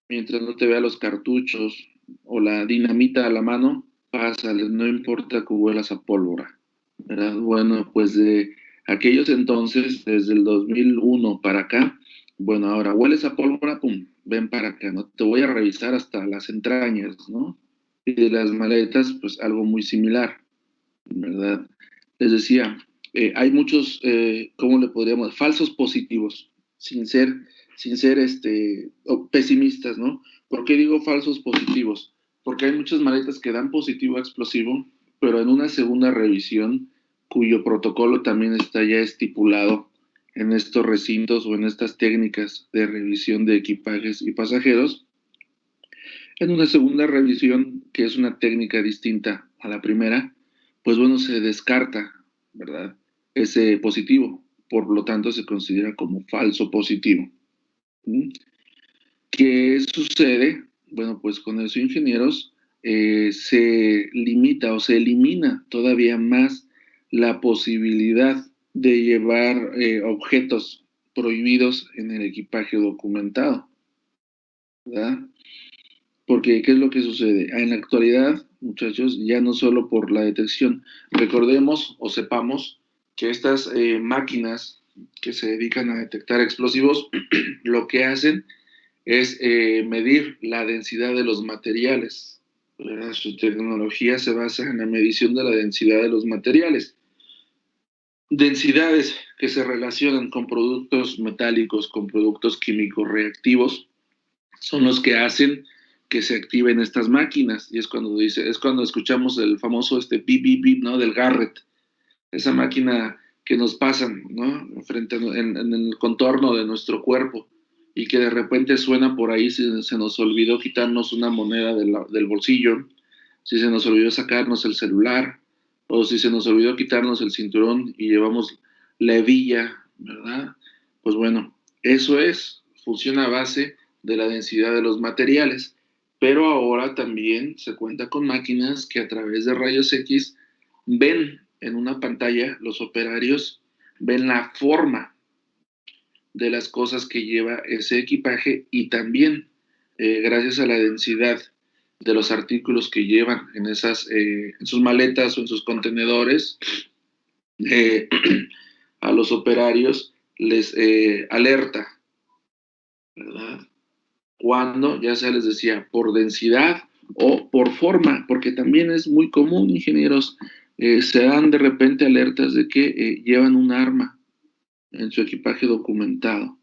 mientras no te vea los cartuchos o la dinamita a la mano, pásale, no importa que huelas a pólvora, ¿verdad? Bueno, pues de aquellos entonces, desde el 2001 para acá, bueno, ahora hueles a pólvora, pum, ven para acá, ¿no? Te voy a revisar hasta las entrañas, ¿no? Y de las maletas, pues algo muy similar, ¿verdad? Les decía, hay muchos, ¿cómo le podríamos? Falsos positivos, sin ser pesimistas, ¿no? ¿Por qué digo falsos positivos? Porque hay muchas maletas que dan positivo a explosivo, pero en una segunda revisión, cuyo protocolo también está ya estipulado en estos recintos o en estas técnicas de revisión de equipajes y pasajeros, en una segunda revisión, que es una técnica distinta a la primera, pues bueno, se descarta, ¿verdad? Ese positivo, por lo tanto se considera como falso positivo. ¿Mm? ¿Qué sucede? Bueno, pues con eso, ingenieros, se limita o se elimina todavía más la posibilidad de llevar objetos prohibidos en el equipaje documentado, ¿verdad? Porque, ¿qué es lo que sucede? En la actualidad, muchachos, ya no solo por la detección, recordemos o sepamos que estas máquinas que se dedican a detectar explosivos, lo que hacen es medir la densidad de los materiales. Su tecnología se basa en la medición de la densidad de los materiales. Densidades que se relacionan con productos metálicos, con productos químicos reactivos, son los que hacen que se activen estas máquinas. Y es cuando escuchamos el famoso bip, bip, bip, ¿no? Del Garrett. Esa máquina que nos pasan, ¿no? En el contorno de nuestro cuerpo y que de repente suena por ahí si se nos olvidó quitarnos una moneda del bolsillo, si se nos olvidó sacarnos el celular o si se nos olvidó quitarnos el cinturón y llevamos la hebilla, ¿verdad? Pues bueno, funciona a base de la densidad de los materiales, pero ahora también se cuenta con máquinas que a través de rayos X ven en una pantalla, los operarios ven la forma de las cosas que lleva ese equipaje y también gracias a la densidad de los artículos que llevan en sus maletas o en sus contenedores, eh, a los operarios les alerta, ¿verdad? Cuando, ya se les decía, por densidad o por forma, porque también es muy común, ingenieros, se dan de repente alertas de que llevan un arma en su equipaje documentado,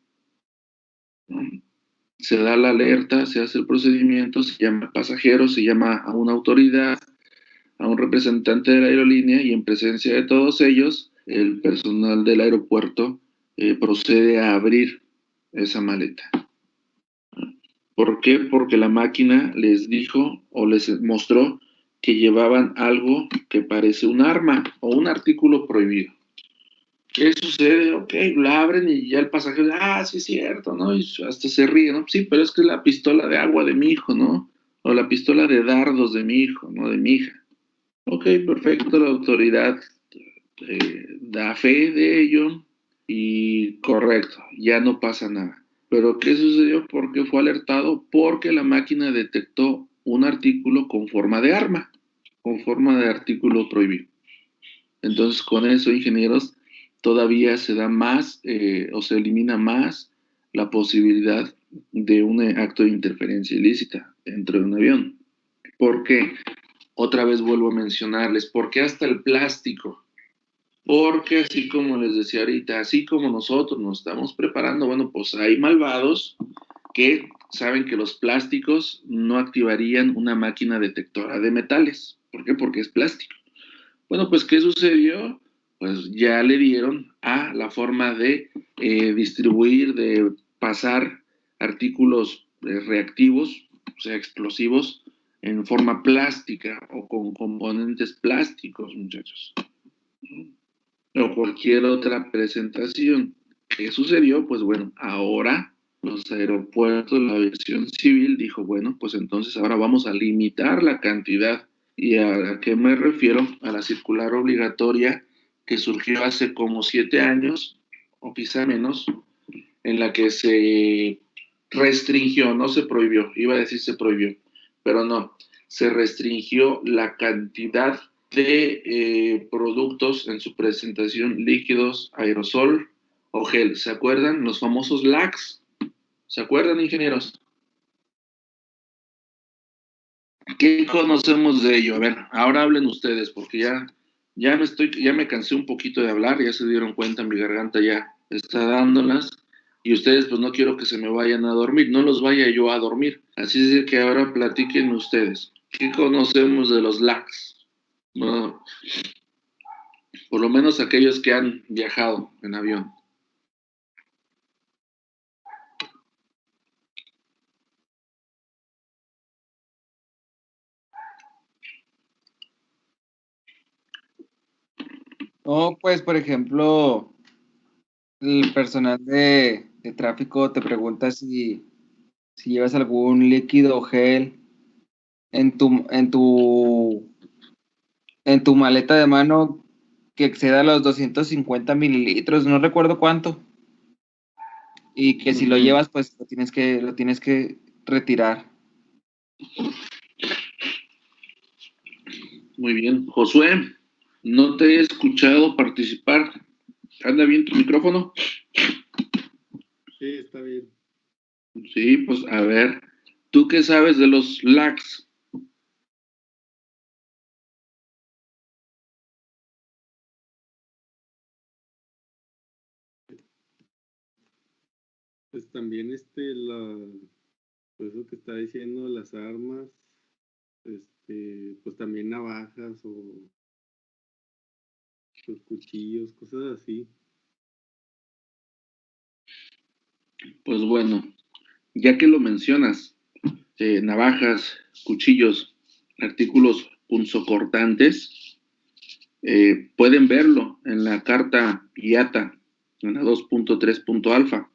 ¿no? Se da la alerta, se hace el procedimiento, se llama al pasajero, se llama a una autoridad, a un representante de la aerolínea y en presencia de todos ellos, el personal del aeropuerto procede a abrir esa maleta. ¿Por qué? Porque la máquina les dijo o les mostró que llevaban algo que parece un arma o un artículo prohibido. ¿Qué sucede? Ok, la abren y ya el pasajero, sí es cierto, ¿no? Y hasta se ríe, ¿no? Sí, pero es que es la pistola de agua de mi hijo, ¿no? O la pistola de dardos de mi hijo, ¿no? De mi hija. Ok, perfecto, la autoridad da fe de ello y correcto, ya no pasa nada. Pero ¿qué sucedió? ¿Por qué fue alertado? Porque la máquina detectó un artículo con forma de arma, con forma de artículo prohibido. Entonces, con eso, ingenieros, todavía se da más o se elimina más la posibilidad de un acto de interferencia ilícita dentro de un avión. ¿Por qué? Otra vez vuelvo a mencionarles, porque hasta el plástico, porque así como les decía ahorita, así como nosotros nos estamos preparando, bueno, pues hay malvados que saben que los plásticos no activarían una máquina detectora de metales. ¿Por qué? Porque es plástico. Bueno, pues ¿qué sucedió? Pues ya le dieron a la forma de distribuir, de pasar artículos reactivos, o sea, explosivos, en forma plástica o con componentes plásticos, muchachos. O cualquier otra presentación. ¿Qué sucedió? Pues bueno, ahora los aeropuertos, la aviación civil dijo, bueno, pues entonces ahora vamos a limitar la cantidad. ¿Y a qué me refiero? A la circular obligatoria que surgió hace como 7 años, o quizá menos, en la que se restringió, no se prohibió, iba a decir se prohibió, pero no, se restringió la cantidad de productos en su presentación, líquidos, aerosol o gel. ¿Se acuerdan? Los famosos LACs. ¿Se acuerdan, ingenieros? ¿Qué conocemos de ello? A ver, ahora hablen ustedes, porque ya me cansé un poquito de hablar, ya se dieron cuenta, mi garganta ya está dándolas, y ustedes pues no quiero que se me vayan a dormir, no los vaya yo a dormir. Así es de que ahora platiquen ustedes. ¿Qué conocemos de los LACs? Bueno, por lo menos aquellos que han viajado en avión. No, pues, por ejemplo, el personal de tráfico te pregunta si llevas algún líquido o gel en tu maleta de mano que exceda los 250 mililitros, no recuerdo cuánto. Y que si lo llevas, pues lo tienes que retirar. Muy bien. Josué, no te he escuchado participar. ¿Anda bien tu micrófono? Sí, está bien. Sí, pues a ver, ¿tú qué sabes de los LACs? Pues también pues eso que está diciendo, las armas, pues también navajas o los cuchillos, cosas así. Pues bueno, ya que lo mencionas, navajas, cuchillos, artículos punzocortantes, pueden verlo en la carta IATA, en la 2.3.alfa.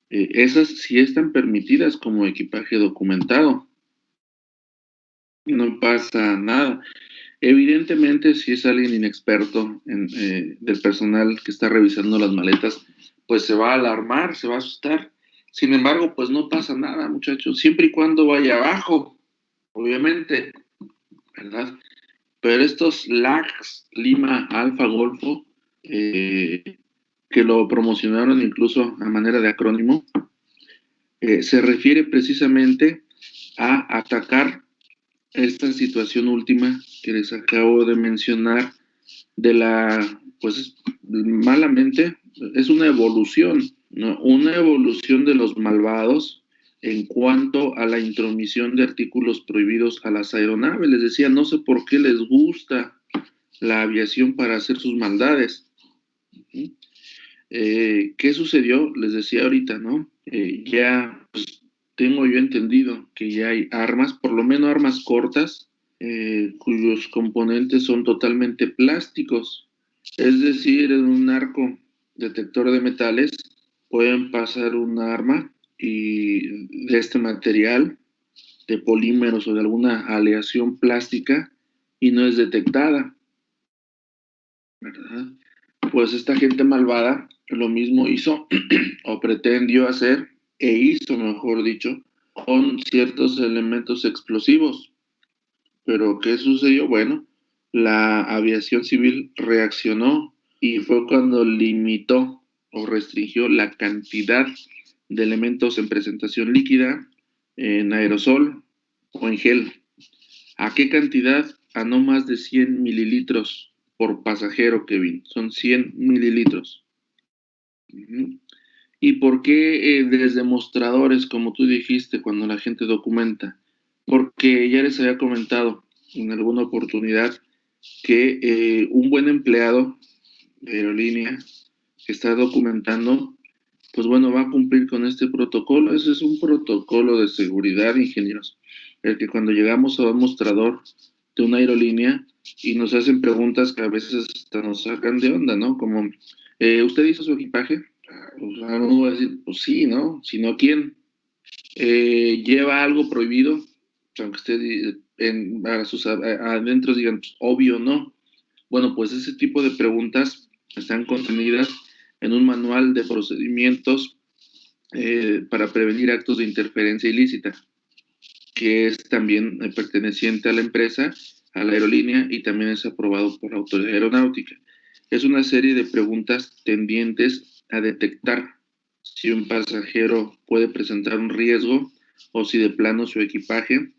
Esas sí están permitidas como equipaje documentado. No pasa nada. Evidentemente, si es alguien inexperto del personal que está revisando las maletas, pues se va a alarmar, se va a asustar. Sin embargo, pues no pasa nada, muchachos, siempre y cuando vaya abajo, obviamente, ¿verdad? Pero estos LAGs, Lima, Alfa, Golfo, que lo promocionaron incluso a manera de acrónimo, se refiere precisamente a atacar esta situación última que les acabo de mencionar de pues malamente, es una evolución, ¿no? Una evolución de los malvados en cuanto a la intromisión de artículos prohibidos a las aeronaves. Les decía, no sé por qué les gusta la aviación para hacer sus maldades. ¿Qué sucedió? Les decía ahorita, ¿no? Ya pues, tengo yo entendido que ya hay armas, por lo menos armas cortas, cuyos componentes son totalmente plásticos. Es decir, en un arco detector de metales pueden pasar un arma y de este material, de polímeros o de alguna aleación plástica, y no es detectada, ¿verdad? Pues esta gente malvada lo mismo hizo o pretendió hacer e hizo, mejor dicho, con ciertos elementos explosivos. Pero ¿qué sucedió? Bueno, la aviación civil reaccionó y fue cuando limitó o restringió la cantidad de elementos en presentación líquida, en aerosol o en gel. ¿A qué cantidad? A no más de 100 mililitros por pasajero, Kevin. Son 100 mililitros. ¿Y por qué desde mostradores, como tú dijiste, cuando la gente documenta? Porque ya les había comentado en alguna oportunidad que un buen empleado de aerolínea que está documentando, pues bueno, va a cumplir con este protocolo. Ese es un protocolo de seguridad, ingenieros. El que cuando llegamos a un mostrador de una aerolínea y nos hacen preguntas que a veces hasta nos sacan de onda, ¿no? Como, ¿usted hizo su equipaje? Pues uno va a decir, pues sí, ¿no? Si no, ¿quién? ¿Lleva algo prohibido? Aunque usted a sus adentros digan, pues, obvio, no. Bueno, pues ese tipo de preguntas están contenidas en un manual de procedimientos para prevenir actos de interferencia ilícita. que es también perteneciente a la empresa, a la aerolínea, y también es aprobado por la Autoridad Aeronáutica. Es una serie de preguntas tendientes a detectar si un pasajero puede presentar un riesgo o si de plano su equipaje,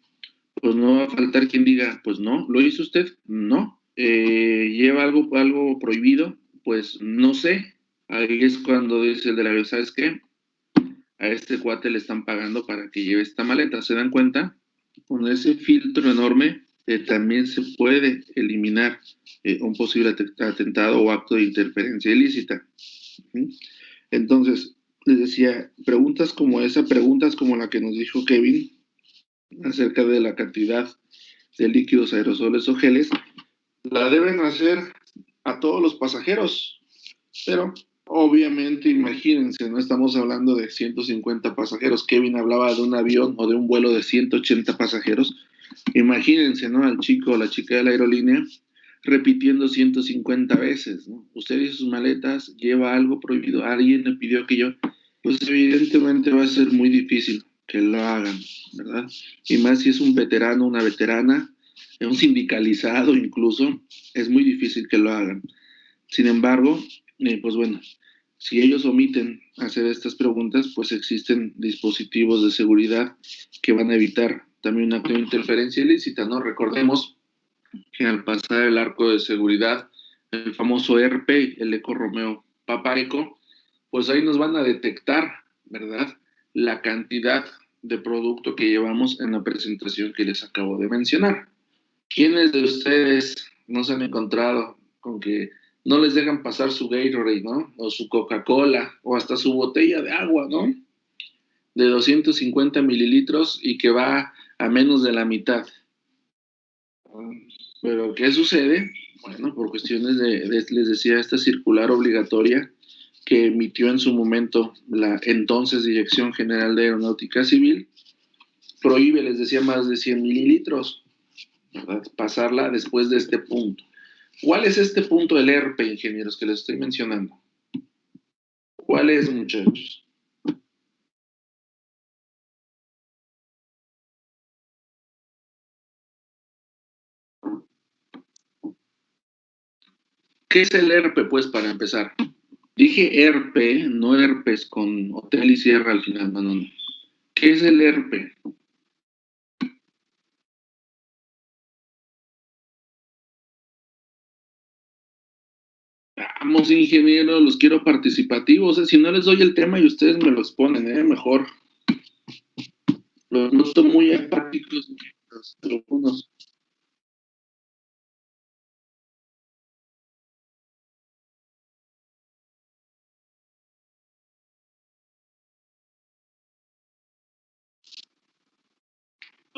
pues no va a faltar quien diga, pues no, ¿lo hizo usted? No. ¿Lleva algo prohibido? Pues no sé. Ahí es cuando dice el del avión, ¿sabes qué? A este cuate le están pagando para que lleve esta maleta. ¿Se dan cuenta? Con ese filtro enorme también se puede eliminar un posible atentado o acto de interferencia ilícita. ¿Sí? Entonces, les decía, preguntas como esa, preguntas como la que nos dijo Kevin acerca de la cantidad de líquidos, aerosoles o geles, la deben hacer a todos los pasajeros, pero obviamente imagínense, no estamos hablando de 150 pasajeros. Kevin hablaba de un avión o de un vuelo de 180 pasajeros. Imagínense, ¿no? Al chico o la chica de la aerolínea repitiendo 150 veces, ¿no? Usted hizo sus maletas, lleva algo prohibido, alguien le pidió que yo, pues evidentemente va a ser muy difícil que lo hagan, ¿verdad? Y más si es un veterano, una veterana, un sindicalizado incluso, es muy difícil que lo hagan. Sin embargo, pues bueno, si ellos omiten hacer estas preguntas, pues existen dispositivos de seguridad que van a evitar también un acto de interferencia ilícita, ¿no? Recordemos que al pasar el arco de seguridad, el famoso ERP, el Eco Romeo Papárico, pues ahí nos van a detectar, ¿verdad? La cantidad de producto que llevamos en la presentación que les acabo de mencionar. ¿Quiénes de ustedes no se han encontrado con que no les dejan pasar su Gatorade, ¿no? O su Coca-Cola, o hasta su botella de agua, ¿no? De 250 mililitros y que va a menos de la mitad. Pero, ¿qué sucede? Bueno, por cuestiones les decía, esta circular obligatoria que emitió en su momento la entonces Dirección General de Aeronáutica Civil, prohíbe, les decía, más de 100 mililitros, ¿verdad? Pasarla después de este punto. ¿Cuál es este punto del ERP, ingenieros, que les estoy mencionando? ¿Cuál es, muchachos? ¿Qué es el ERP, pues, para empezar? Dije ERP, no herpes con hotel y sierra al final, no, no, no. ¿Qué es el ERP? Vamos, ingenieros, los quiero participativos. Si no les doy el tema y ustedes me lo exponen, mejor. Los noto muy apáticos, algunos.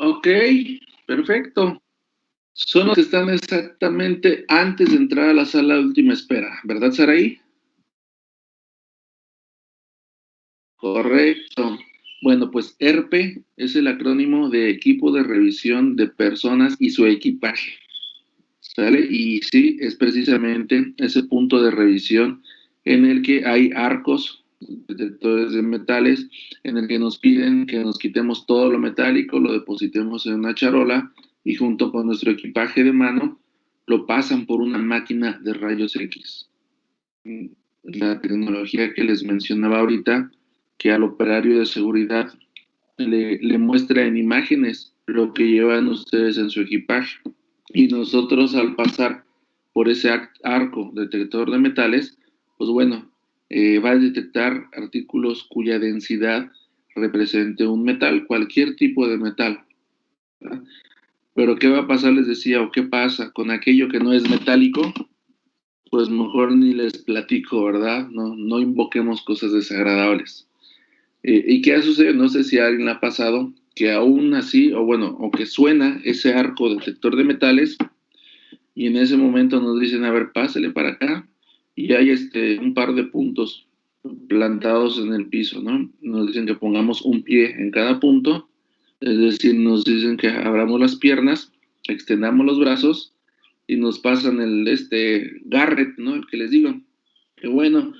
Ok, perfecto. Son los que están exactamente antes de entrar a la sala de última espera, ¿verdad, Saraí? Correcto. Bueno, pues ERP es el acrónimo de Equipo de Revisión de Personas y su Equipaje. ¿Sale? Y sí, es precisamente ese punto de revisión en el que hay arcos, detectores de metales, en el que nos piden que nos quitemos todo lo metálico, lo depositemos en una charola y junto con nuestro equipaje de mano lo pasan por una máquina de rayos X. La tecnología que les mencionaba ahorita, que al operario de seguridad le muestra en imágenes lo que llevan ustedes en su equipaje. Y nosotros al pasar por ese arco detector de metales, pues bueno, va a detectar artículos cuya densidad represente un metal, cualquier tipo de metal, ¿verdad? Pero ¿qué va a pasar? Les decía, o qué pasa con aquello que no es metálico, pues mejor ni les platico, ¿verdad? No, no invoquemos cosas desagradables. ¿Y qué ha sucedido? No sé si a alguien le ha pasado que aún así, o bueno, o que suena ese arco detector de metales y en ese momento nos dicen, a ver, pásele para acá y hay un par de puntos plantados en el piso, ¿no? Nos dicen que pongamos un pie en cada punto, es decir, nos dicen que abramos las piernas, extendamos los brazos y nos pasan garret, ¿no? El que les digo. Que bueno,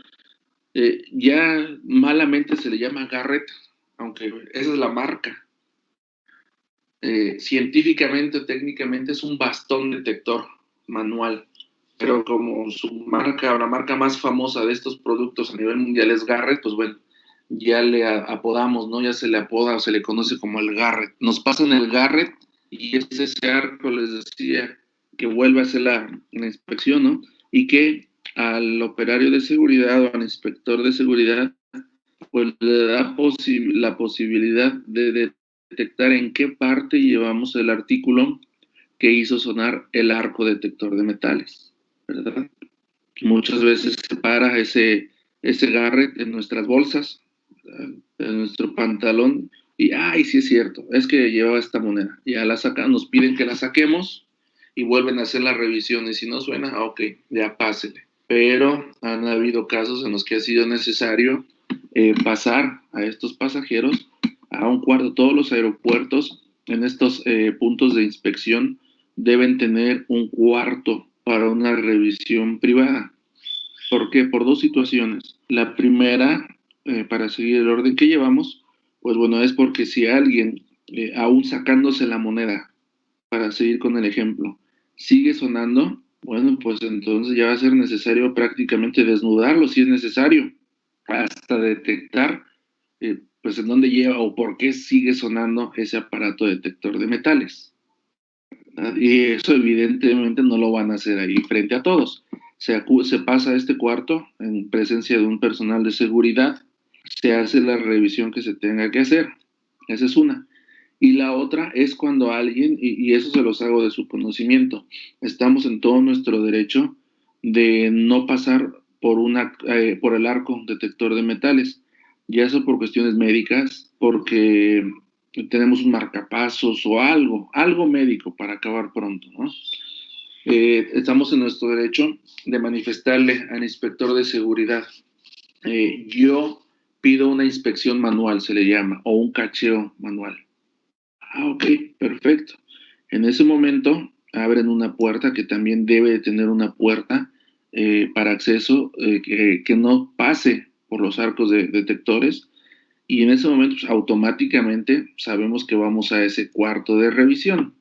ya malamente se le llama garret, aunque esa es la marca. científicamente o técnicamente es un bastón detector manual, pero como su marca o la marca más famosa de estos productos a nivel mundial es Garrett, pues bueno, ya le apodamos, ¿no? Ya se le apoda o se le conoce como el Garrett. Nos pasan el Garrett y es ese arco, les decía, que vuelve a hacer la inspección, ¿no? Y que al operario de seguridad o al inspector de seguridad, pues le da la posibilidad de detectar en qué parte llevamos el artículo que hizo sonar el arco detector de metales, ¿verdad? Muchas veces se para ese Garrett en nuestras bolsas, ¿verdad? En nuestro pantalón, y ay, sí es cierto, es que llevaba esta moneda. Ya la sacan, nos piden que la saquemos y vuelven a hacer la revisión. Y si no suena, ok, ya pásele. Pero han habido casos en los que ha sido necesario pasar a estos pasajeros a un cuarto. Todos los aeropuertos en estos puntos de inspección deben tener un cuarto para una revisión privada. ¿Por qué? Por dos situaciones. La primera, para seguir el orden que llevamos, pues bueno, es porque si alguien, aún sacándose la moneda, para seguir con el ejemplo, sigue sonando, bueno, pues entonces ya va a ser necesario prácticamente desnudarlo si es necesario, hasta detectar pues en dónde lleva o por qué sigue sonando ese aparato detector de metales, ¿verdad? Y eso evidentemente no lo van a hacer ahí frente a todos. Se pasa a este cuarto en presencia de un personal de seguridad, se hace la revisión que se tenga que hacer. Esa es una. Y la otra es cuando alguien, y eso se los hago de su conocimiento, estamos en todo nuestro derecho de no pasar por el arco detector de metales, ya sea por cuestiones médicas, porque tenemos un marcapasos o algo médico para acabar pronto, ¿no? Estamos en nuestro derecho de manifestarle al inspector de seguridad, yo pido una inspección manual, se le llama, o un cacheo manual. Ah, ok, perfecto. En ese momento abren una puerta que también debe de tener una puerta para acceso que no pase por los arcos de detectores y en ese momento pues, automáticamente sabemos que vamos a ese cuarto de revisión,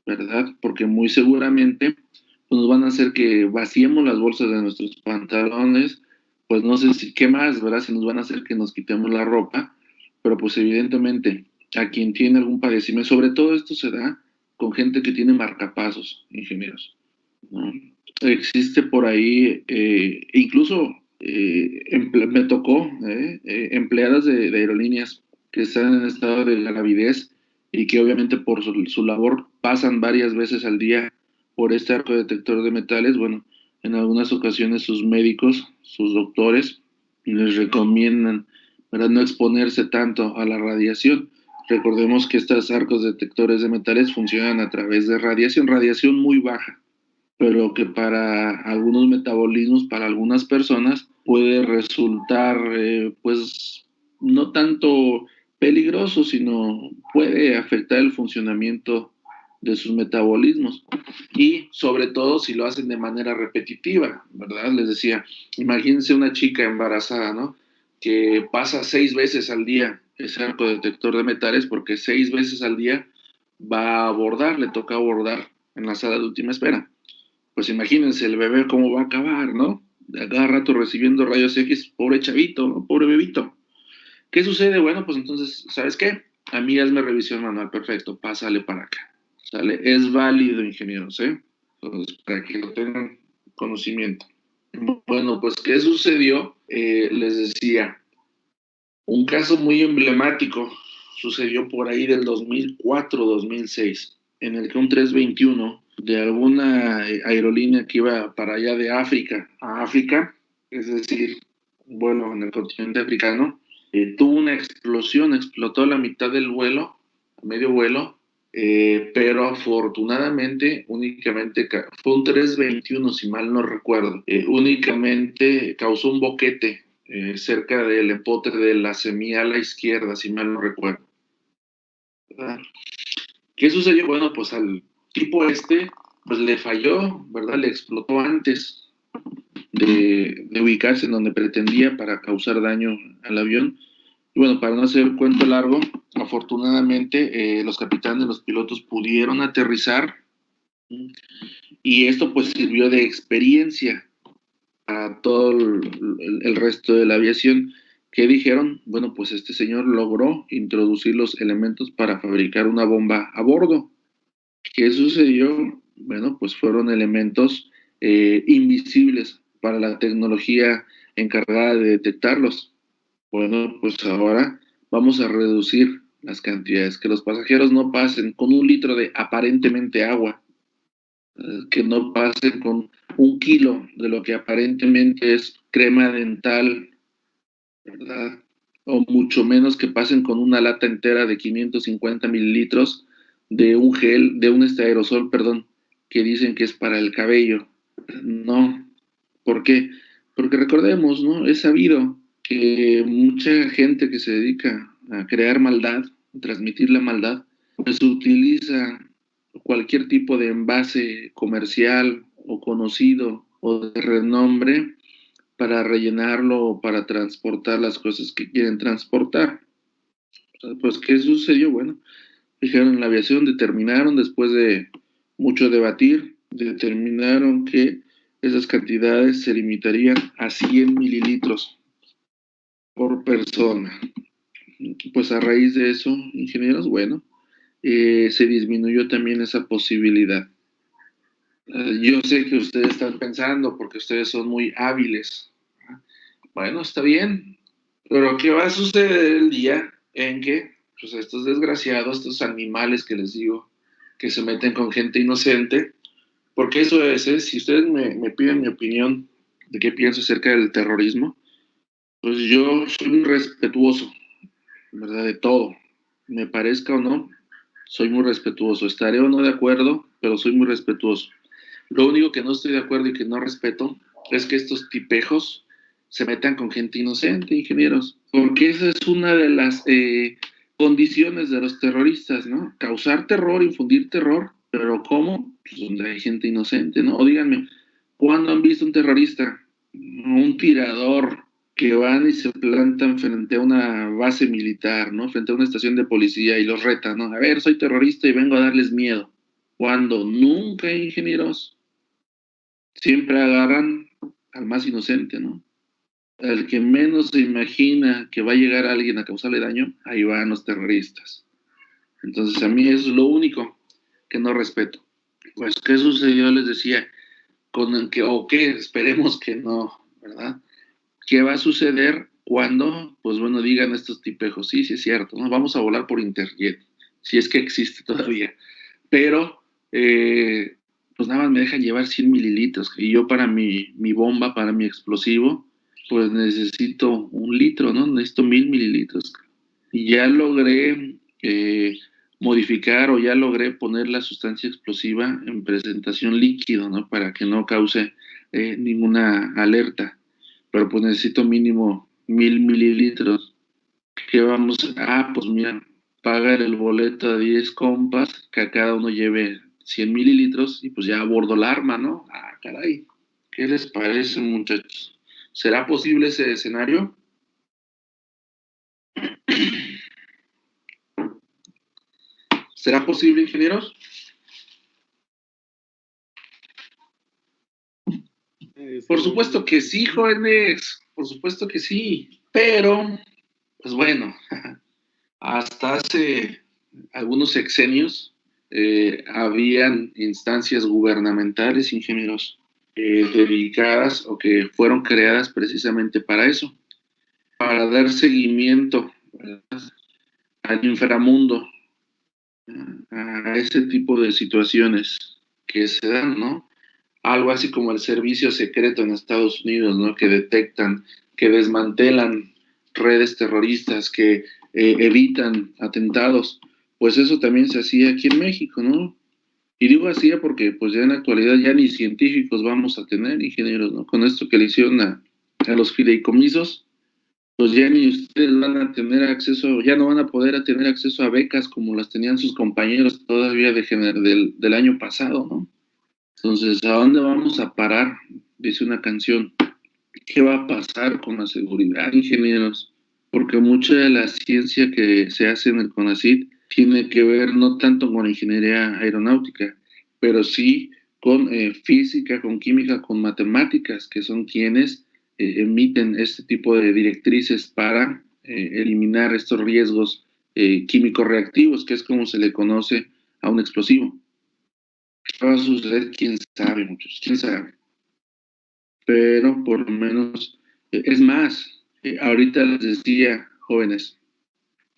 ¿verdad? Porque muy seguramente pues, nos van a hacer que vaciemos las bolsas de nuestros pantalones, pues no sé si qué más, ¿verdad? Si nos van a hacer que nos quitemos la ropa, pero pues evidentemente a quien tiene algún padecimiento, sobre todo esto se da con gente que tiene marcapasos, ingenieros, ¿no? Existe por ahí, incluso me tocó empleadas de aerolíneas que están en estado de gravidez y que obviamente por su labor pasan varias veces al día por este arco detector de metales. Bueno, en algunas ocasiones sus médicos, sus doctores, les recomiendan, ¿verdad?, no exponerse tanto a la radiación. Recordemos que estos arcos detectores de metales funcionan a través de radiación muy baja, pero que para algunos metabolismos, para algunas personas, puede resultar, pues, no tanto peligroso, sino puede afectar el funcionamiento de sus metabolismos. Y sobre todo si lo hacen de manera repetitiva, ¿verdad? Les decía, imagínense una chica embarazada, ¿no? Que pasa 6 veces al día ese arco detector de metales, porque 6 veces al día va a abordar, le toca abordar en la sala de última espera. Pues imagínense el bebé cómo va a acabar, ¿no? A cada rato recibiendo rayos X, pobre chavito, ¿no? Pobre bebito. ¿Qué sucede? Bueno, pues entonces, ¿sabes qué? A mí hazme revisión manual, perfecto, pásale para acá. ¿Sale? Es válido, ingenieros, ¿eh? Entonces, para que lo tengan conocimiento. Bueno, pues, ¿qué sucedió? Les decía, un caso muy emblemático sucedió por ahí del 2004-2006, en el que un 321 de alguna aerolínea que iba para allá de África a África, es decir, vuelo en el continente africano, tuvo una explosión, explotó la mitad del vuelo, a medio vuelo, pero afortunadamente únicamente fue un 321, si mal no recuerdo, únicamente causó un boquete cerca del empotre de la semilla a la izquierda, si mal no recuerdo. ¿Verdad? ¿Qué sucedió? Bueno, pues al tipo pues le falló, ¿verdad? Le explotó antes de ubicarse en donde pretendía para causar daño al avión Y bueno, para no hacer el cuento largo, afortunadamente los capitanes, los pilotos pudieron aterrizar y esto pues sirvió de experiencia a todo el resto de la aviación, que dijeron, bueno, pues este señor logró introducir los elementos para fabricar una bomba a bordo. ¿Qué sucedió? Bueno, pues fueron elementos invisibles para la tecnología encargada de detectarlos. Bueno, pues ahora vamos a reducir las cantidades, que los pasajeros no pasen con 1 litro de aparentemente agua, que no pasen con 1 kilo de lo que aparentemente es crema dental, ¿verdad? O mucho menos que pasen con una lata entera de 550 mililitros de un gel, de un aerosol, perdón, que dicen que es para el cabello. No. ¿Por qué? Porque recordemos, ¿no? Es sabido que mucha gente que se dedica a crear maldad, a transmitir la maldad, pues utiliza cualquier tipo de envase comercial o conocido o de renombre para rellenarlo o para transportar las cosas que quieren transportar. Pues, ¿qué sucedió? Bueno, dijeron en la aviación, determinaron después de mucho debatir, determinaron que esas cantidades se limitarían a 100 mililitros por persona. Pues a raíz de eso, ingenieros, bueno, se disminuyó también esa posibilidad. Yo sé que ustedes están pensando, porque ustedes son muy hábiles. Bueno, está bien, pero ¿qué va a suceder el día en que pues, estos desgraciados, estos animales que les digo, que se meten con gente inocente? Porque eso es, si ustedes me piden mi opinión de qué pienso acerca del terrorismo, pues yo soy muy respetuoso, ¿verdad? De todo. Me parezca o no, soy muy respetuoso. Estaré o no de acuerdo, pero soy muy respetuoso. Lo único que no estoy de acuerdo y que no respeto es que estos tipejos se metan con gente inocente, ingenieros. Porque esa es una de las condiciones de los terroristas, ¿no? Causar terror, infundir terror, pero ¿cómo? Pues donde hay gente inocente, ¿no? O díganme, ¿cuándo han visto un terrorista? Un tirador que van y se plantan frente a una base militar, ¿no? Frente a una estación de policía y los retan, ¿no? A ver, soy terrorista y vengo a darles miedo. ¿Cuándo? Nunca, ingenieros. Siempre agarran al más inocente, ¿no? Al que menos se imagina que va a llegar alguien a causarle daño, ahí van los terroristas. Entonces a mí eso es lo único que no respeto. Pues, ¿qué sucedió? Les decía, con que, o qué, esperemos que no, ¿verdad? ¿Qué va a suceder cuando, pues bueno, digan estos tipejos? Sí, sí es cierto, ¿no? Vamos a volar por Interjet, si es que existe todavía. Pero, pues nada más me dejan llevar 100 mililitros. Y yo para mi bomba, para mi explosivo, pues necesito 1 litro, ¿no? Necesito 1000 mililitros. Y ya logré modificar o ya logré poner la sustancia explosiva en presentación líquido, ¿no? Para que no cause ninguna alerta. Pero pues necesito mínimo 1000 mililitros. ¿Qué vamos a? Ah, pues mira, pagar el boleto de 10 compas, que a cada uno lleve 100 mililitros y pues ya abordo el arma, ¿no? Ah, caray. ¿Qué les parece, muchachos? ¿Será posible ese escenario? ¿Será posible, ingenieros? Por supuesto que sí, jóvenes. Por supuesto que sí. Pero, pues bueno, hasta hace algunos sexenios habían instancias gubernamentales, ingenieros, dedicadas o que fueron creadas precisamente para eso, para dar seguimiento, ¿verdad?, al inframundo, a ese tipo de situaciones que se dan, ¿no? Algo así como el servicio secreto en Estados Unidos, ¿no? Que detectan, que desmantelan redes terroristas, que evitan atentados. Pues eso también se hacía aquí en México, ¿no? Y digo hacía porque pues ya en la actualidad ya ni científicos vamos a tener, ingenieros, ¿no? Con esto que le hicieron a los fideicomisos, pues ya ni ustedes van a tener acceso, ya no van a poder tener acceso a becas como las tenían sus compañeros todavía del año pasado, ¿no? Entonces, ¿a dónde vamos a parar? Dice una canción. ¿Qué va a pasar con la seguridad, ingenieros? porque mucha de la ciencia que se hace en el CONACYT tiene que ver no tanto con ingeniería aeronáutica, pero sí con física, con química, con matemáticas, que son quienes emiten este tipo de directrices para eliminar estos riesgos químicos reactivos, que es como se le conoce a un explosivo. ¿Qué va a suceder? ¿Quién sabe, muchos? ¿Quién sabe? Pero por lo menos, es más, ahorita les decía, jóvenes,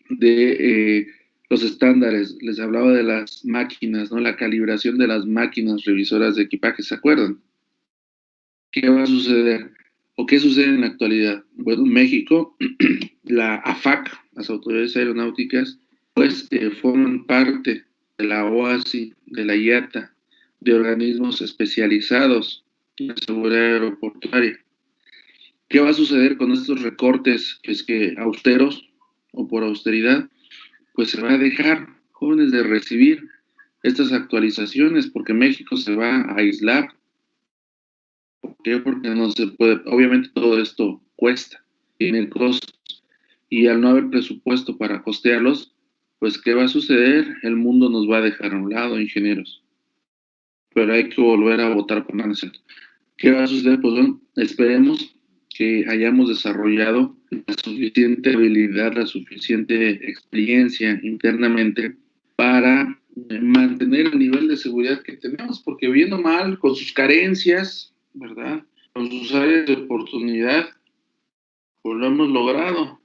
de los estándares, les hablaba de las máquinas, ¿no? La calibración de las máquinas revisoras de equipaje, ¿se acuerdan? ¿Qué va a suceder? ¿O qué sucede en la actualidad? Bueno, en México, la AFAC, las autoridades aeronáuticas, pues forman parte de la OASI, de la IATA, de organismos especializados en la seguridad aeroportuaria. ¿Qué va a suceder con estos recortes, que es que austeros o por austeridad? Pues se va a dejar, jóvenes, de recibir estas actualizaciones porque México se va a aislar. ¿Por qué? Porque no se puede, obviamente todo esto cuesta, tiene costos, y al no haber presupuesto para costearlos, pues ¿qué va a suceder? El mundo nos va a dejar a un lado, ingenieros, pero hay que volver a votar por Nancy. ¿Qué va a suceder? Pues bueno, esperemos que hayamos desarrollado la suficiente habilidad, la suficiente experiencia internamente para mantener el nivel de seguridad que tenemos, porque bien o mal, con sus carencias, ¿verdad? Con sus áreas de oportunidad, pues lo hemos logrado.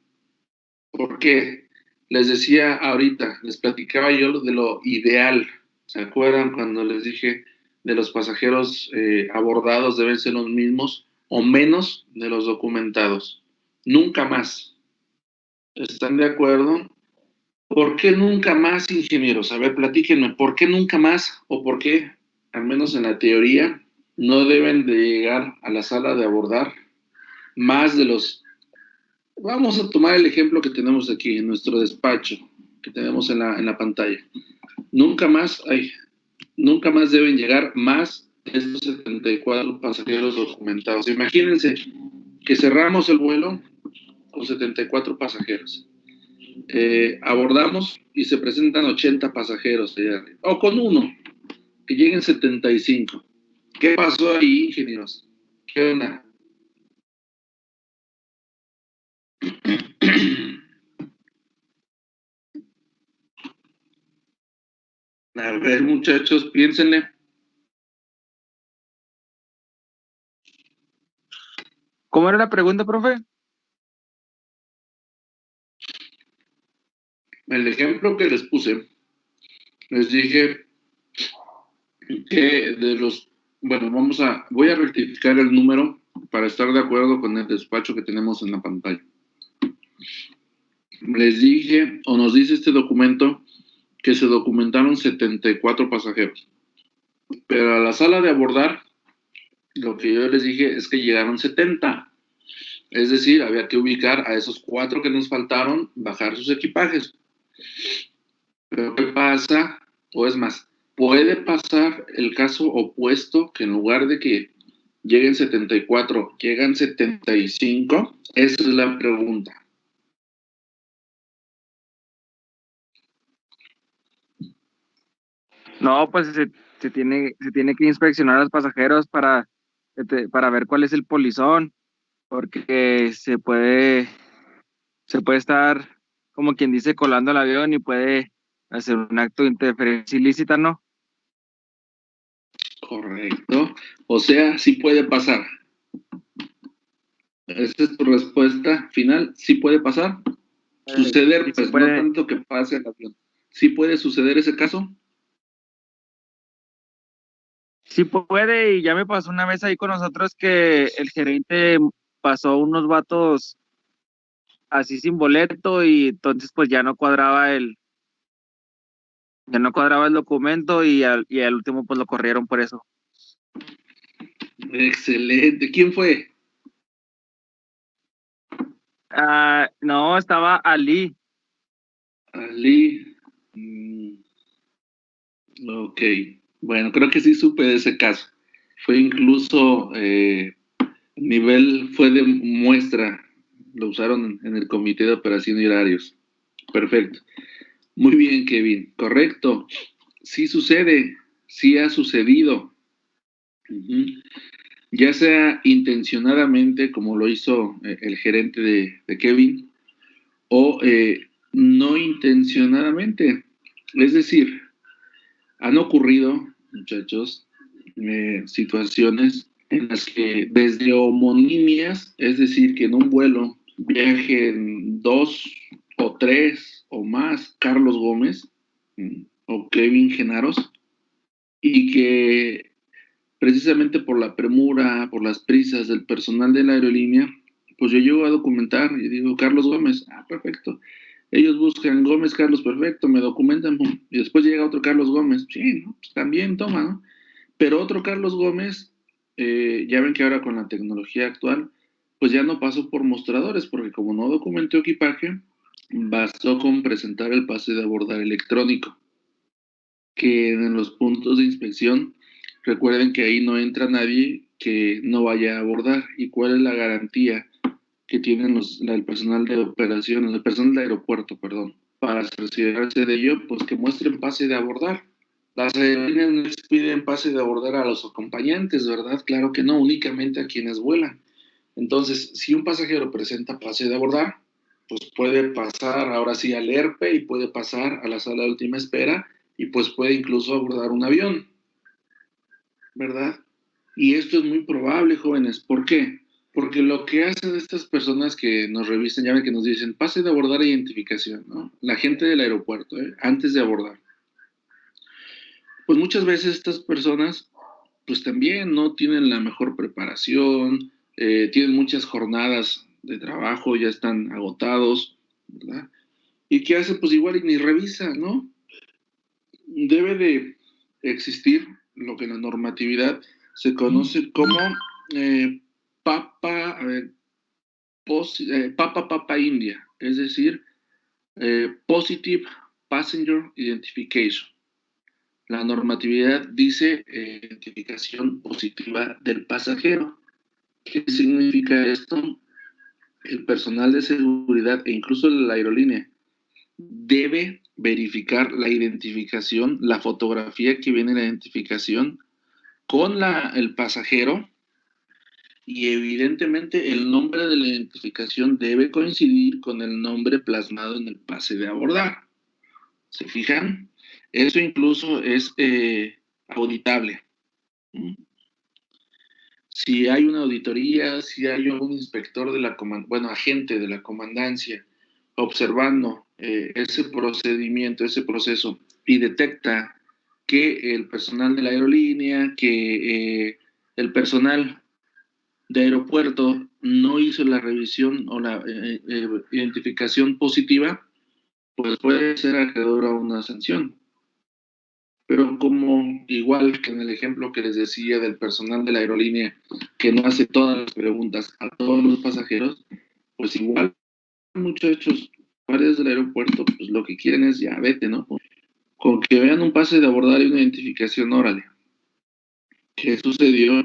Porque les decía ahorita, les platicaba yo de lo ideal. ¿Se acuerdan cuando les dije de los pasajeros abordados deben ser los mismos o menos de los documentados? Nunca más. ¿Están de acuerdo? ¿Por qué nunca más, ingenieros? A ver, platíquenme, ¿por qué nunca más? ¿O por qué, al menos en la teoría, no deben de llegar a la sala de abordar más de los... Vamos a tomar el ejemplo que tenemos aquí en nuestro despacho, que tenemos en la pantalla. Nunca más deben llegar más de estos 74 pasajeros documentados. Imagínense que cerramos el vuelo con 74 pasajeros. Abordamos y se presentan 80 pasajeros allá arriba. O con uno, que lleguen 75. ¿Qué pasó ahí, ingenieros? ¿Qué onda? A ver, muchachos, piénsenle. ¿Cómo era la pregunta, profe? El ejemplo que les puse, les dije que de los, bueno, voy a rectificar el número para estar de acuerdo con el despacho que tenemos en la pantalla. Les dije, o nos dice este documento, que se documentaron 74 pasajeros. Pero a la sala de abordar, lo que yo les dije es que llegaron 70. Es decir, había que ubicar a esos 4 que nos faltaron, bajar sus equipajes. Pero ¿qué pasa? O es más, puede pasar el caso opuesto, que en lugar de que lleguen 74, llegan 75. Esa es la pregunta. No, pues se tiene que inspeccionar a los pasajeros para ver cuál es el polizón, porque se puede estar, como quien dice, colando el avión y puede hacer un acto de interferencia ilícita, ¿no? Correcto. O sea, sí puede pasar. ¿Esa es tu respuesta final? ¿Sí puede pasar? Suceder, Sí pues no puede, tanto que pase el avión. ¿Sí puede suceder ese caso? sí puede, y ya me pasó una vez ahí con nosotros que el gerente pasó unos vatos así sin boleto y entonces pues ya no cuadraba el documento y al último pues lo corrieron por eso. Excelente. ¿Quién fue? Ah, no, estaba Ali. Ali. Ok. Bueno, creo que sí supe de ese caso. Fue incluso fue de muestra lo usaron en el comité de operación y horarios. Perfecto. Muy bien, Kevin. Correcto. Sí sucede, sí ha sucedido. Ujú. Ya sea intencionadamente, como lo hizo el gerente de Kevin, o no intencionadamente. Es decir, han ocurrido, muchachos, situaciones en las que desde homonimias, es decir, que en un vuelo viajen 2 o 3 o más Carlos Gómez o Kevin Genaros, y que precisamente por la premura, por las prisas del personal de la aerolínea, pues yo llego a documentar y digo, Carlos Gómez, perfecto. Ellos buscan Gómez Carlos, perfecto, me documentan, pum. Y después llega otro Carlos Gómez, sí, ¿no? Pues también toma, ¿no? Pero otro Carlos Gómez, ya ven que ahora con la tecnología actual, pues ya no pasó por mostradores, porque como no documentó equipaje, bastó con presentar el pase de abordar electrónico, que en los puntos de inspección, recuerden que ahí no entra nadie que no vaya a abordar. ¿Y cuál es la garantía que tienen el personal de operaciones, el personal de aeropuerto, perdón, para cerciorarse de ello? Pues que muestren pase de abordar. Las aerolíneas no les piden pase de abordar a los acompañantes, ¿verdad? Claro que no, únicamente a quienes vuelan. Entonces, si un pasajero presenta pase de abordar, pues puede pasar ahora sí al ERPE y puede pasar a la sala de última espera y pues puede incluso abordar un avión, ¿verdad? Y esto es muy probable, jóvenes. ¿Por qué? Porque lo que hacen estas personas que nos revisan, ya ven que nos dicen, pase de abordar e identificación, ¿no? La gente del aeropuerto, antes de abordar. Pues muchas veces estas personas, pues también no tienen la mejor preparación, tienen muchas jornadas de trabajo, ya están agotados, ¿verdad? ¿Y qué hace? Pues igual y ni revisa, ¿no? Debe de existir lo que en la normatividad se conoce como Papa, a ver, Papa India, es decir, Positive Passenger Identification. La normatividad dice identificación positiva del pasajero. ¿Qué significa esto? El personal de seguridad e incluso la aerolínea debe verificar la identificación, la fotografía que viene en la identificación con el pasajero, y evidentemente el nombre de la identificación debe coincidir con el nombre plasmado en el pase de abordar. ¿Se fijan? Eso incluso es auditable. Si hay una auditoría, si hay un inspector de la agente de la comandancia observando ese procedimiento, ese proceso, y detecta que el personal de la aerolínea, que el personal de aeropuerto no hizo la revisión o la identificación positiva, pues puede ser acreedor a una sanción. Pero como igual que en el ejemplo que les decía del personal de la aerolínea que no hace todas las preguntas a todos los pasajeros, pues igual, muchachos, guardias del aeropuerto, pues lo que quieren es ya vete, ¿no? Con que vean un pase de abordar y una identificación, órale. ¿Qué sucedió?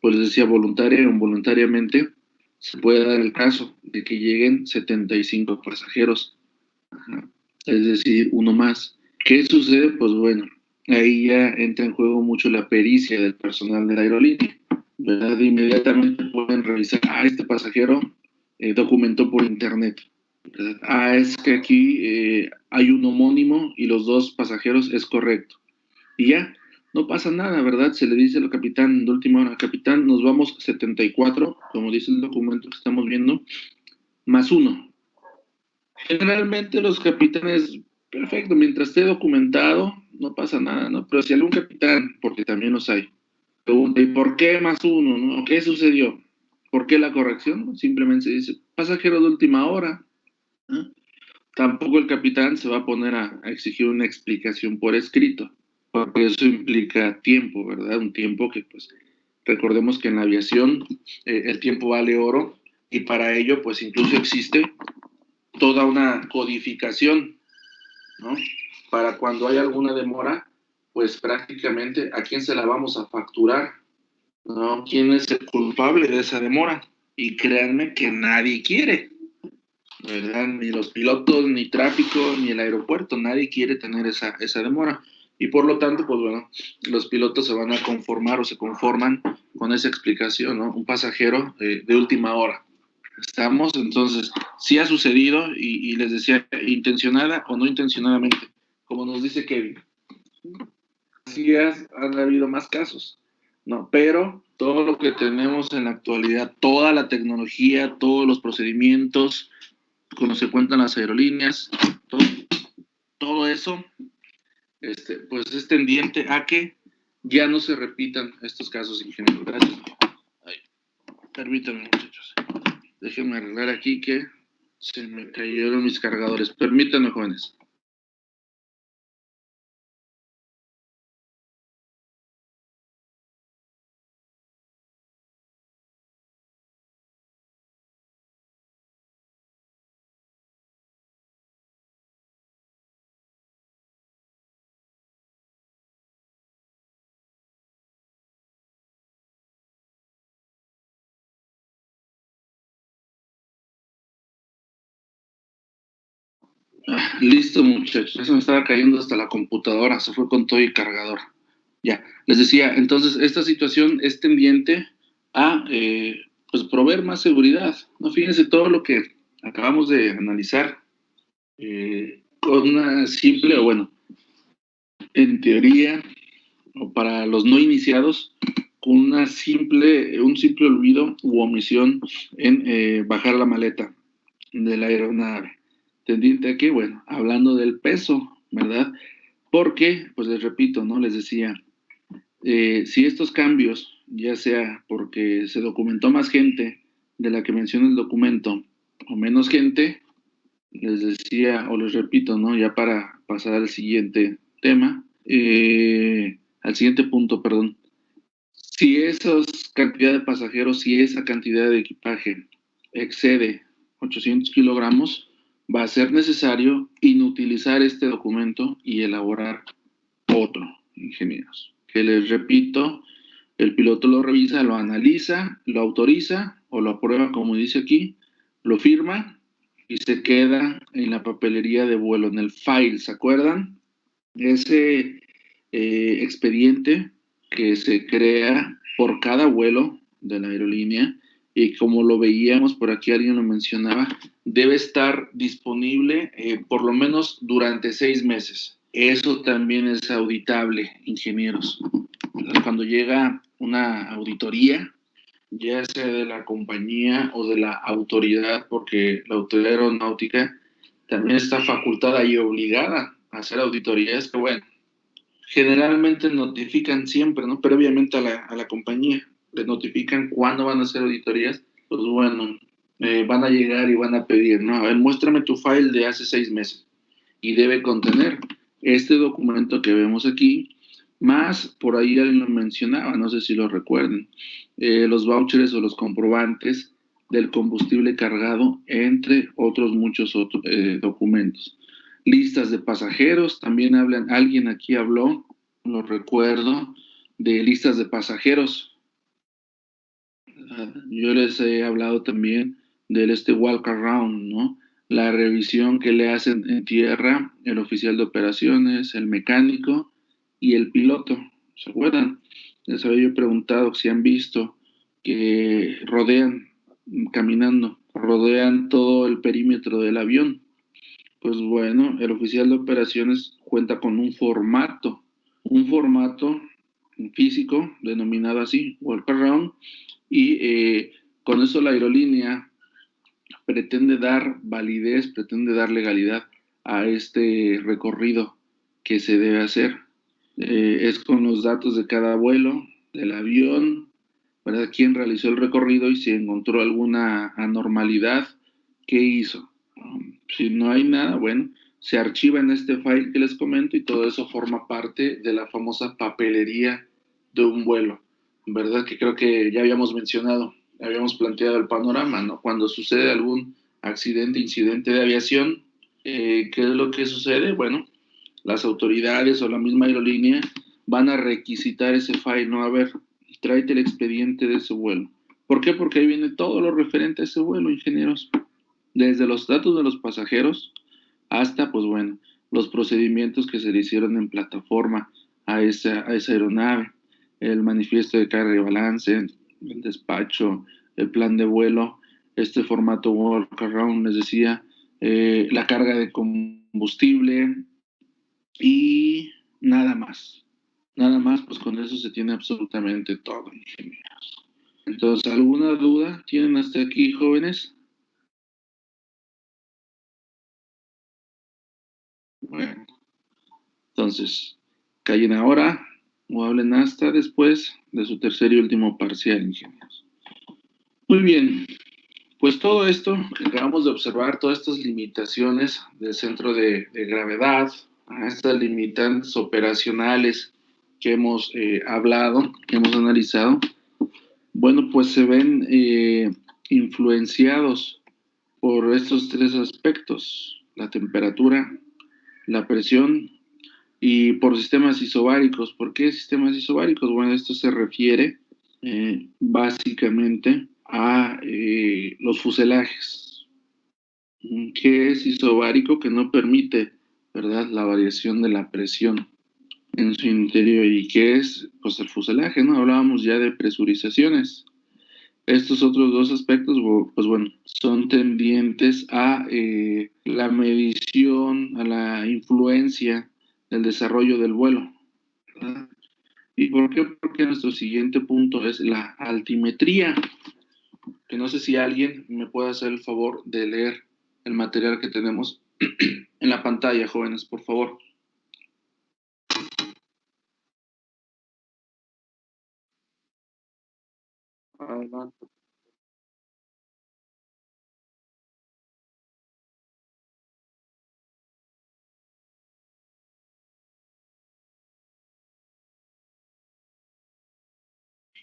Pues les decía, voluntaria o involuntariamente, se puede dar el caso de que lleguen 75 pasajeros. Ajá. Es decir, uno más. ¿Qué sucede? Pues bueno, ahí ya entra en juego mucho la pericia del personal de la aerolínea, ¿verdad? Inmediatamente pueden revisar, este pasajero documentó por internet, ¿verdad? Es que aquí hay un homónimo y los 2 pasajeros es correcto. Y ya, no pasa nada, ¿verdad? Se le dice al capitán de última hora, capitán, nos vamos 74, como dice el documento que estamos viendo, más 1. Generalmente los capitanes, perfecto, mientras esté documentado, no pasa nada, ¿no? Pero si algún capitán, porque también los hay, pregunta, ¿y por qué más 1, no? ¿Qué sucedió? ¿Por qué la corrección? Simplemente se dice, pasajero de última hora, ¿no? Tampoco el capitán se va a poner a exigir una explicación por escrito, porque eso implica tiempo, ¿verdad? Un tiempo que, pues, recordemos que en la aviación el tiempo vale oro, y para ello, pues, incluso existe toda una codificación, ¿no? Para cuando hay alguna demora, pues prácticamente a quién se la vamos a facturar, ¿no? ¿Quién es el culpable de esa demora? Y créanme que nadie quiere, ¿verdad? Ni los pilotos, ni tráfico, ni el aeropuerto, nadie quiere tener esa demora. Y por lo tanto, pues bueno, los pilotos se van a conformar o se conforman con esa explicación, ¿no? Un pasajero de última hora. Estamos, entonces, sí ha sucedido y les decía, intencionada o no intencionadamente, como nos dice Kevin. Sí han habido más casos, ¿no? Pero todo lo que tenemos en la actualidad, toda la tecnología, todos los procedimientos, cuando se cuentan las aerolíneas, todo eso, pues es tendiente a que ya no se repitan estos casos, ingeniero. Gracias. Ay, permítanme, muchachos. Déjenme arreglar aquí que se me cayeron mis cargadores. Permítanme, jóvenes. Listo, muchachos. Eso me estaba cayendo hasta la computadora. Se fue con todo y cargador. Ya, les decía, entonces esta situación es tendiente a pues proveer más seguridad. No, fíjense todo lo que acabamos de analizar con una simple, o bueno, en teoría, o para los no iniciados, con un simple olvido u omisión en bajar la maleta de la aeronave. Tendiente a que, bueno, hablando del peso, ¿verdad? Porque, pues les repito, ¿no? Les decía, si estos cambios, ya sea porque se documentó más gente de la que menciona el documento o menos gente, les decía o les repito, ¿no? Ya para pasar al siguiente tema, al siguiente punto, perdón. Si esa cantidad de pasajeros, si esa cantidad de equipaje excede 800 kilogramos, va a ser necesario inutilizar este documento y elaborar otro, ingenieros. Que les repito, el piloto lo revisa, lo analiza, lo autoriza o lo aprueba, como dice aquí, lo firma y se queda en la papelería de vuelo, en el file, ¿se acuerdan? Ese expediente que se crea por cada vuelo de la aerolínea y como lo veíamos por aquí, alguien lo mencionaba, debe estar disponible por lo menos durante 6 meses. Eso también es auditable, ingenieros. Cuando llega una auditoría, ya sea de la compañía o de la autoridad, porque la autoridad aeronáutica también está facultada y obligada a hacer auditorías que, bueno, generalmente notifican siempre, ¿no? Previamente a la compañía, les notifican cuándo van a hacer auditorías, pues bueno, van a llegar y van a pedir, ¿no? A ver, muéstrame tu file de hace 6 meses y debe contener este documento que vemos aquí, más por ahí alguien lo mencionaba, no sé si lo recuerden, los vouchers o los comprobantes del combustible cargado, entre otros muchos otros documentos. Listas de pasajeros, también alguien aquí habló, lo recuerdo, de listas de pasajeros. Yo les he hablado también del walk around, ¿no? La revisión que le hacen en tierra el oficial de operaciones, el mecánico y el piloto. ¿Se acuerdan? Les había yo preguntado si han visto que rodean todo el perímetro del avión. Pues bueno, el oficial de operaciones cuenta con un formato físico denominado así, walk around, y con eso la aerolínea pretende dar validez, pretende dar legalidad a este recorrido que se debe hacer. Es con los datos de cada vuelo, del avión, ¿verdad? Quién realizó el recorrido y si encontró alguna anormalidad, ¿qué hizo? Si no hay nada, bueno, se archiva en este file que les comento y todo eso forma parte de la famosa papelería de un vuelo, ¿verdad? Que creo que ya habíamos mencionado, habíamos planteado el panorama, ¿no? Cuando sucede algún accidente, incidente de aviación, ¿qué es lo que sucede? Bueno, las autoridades o la misma aerolínea van a requisitar ese file, ¿no? A ver, tráete el expediente de ese vuelo. ¿Por qué? Porque ahí viene todo lo referente a ese vuelo, ingenieros. desde los datos de los pasajeros hasta, pues bueno, los procedimientos que se le hicieron en plataforma a esa aeronave, el manifiesto de carga y balance, el despacho, el plan de vuelo, este formato workaround, les decía, la carga de combustible y nada más. Nada más, pues con eso se tiene absolutamente todo, ingenieros. Entonces, ¿alguna duda tienen hasta aquí, jóvenes? Bueno, entonces, callen ahora o hablen hasta después de su tercer y último parcial, ingenieros. Muy bien, pues todo esto que acabamos de observar, todas estas limitaciones del centro de gravedad, estas limitantes operacionales que hemos hablado, que hemos analizado, bueno, pues se ven influenciados por estos tres aspectos: la temperatura, la presión y por sistemas isobáricos. ¿Por qué sistemas isobáricos? Bueno, esto se refiere básicamente a los fuselajes. ¿Qué es isobárico? Que no permite, ¿verdad?, la variación de la presión en su interior. ¿Y qué es? Pues el fuselaje, ¿no? Hablábamos ya de presurizaciones. Estos otros dos aspectos, pues bueno, son tendientes a la medición, a la influencia del desarrollo del vuelo, ¿verdad? ¿Y por qué? Porque nuestro siguiente punto es la altimetría, que no sé si alguien me puede hacer el favor de leer el material que tenemos en la pantalla, jóvenes, por favor. Adelante.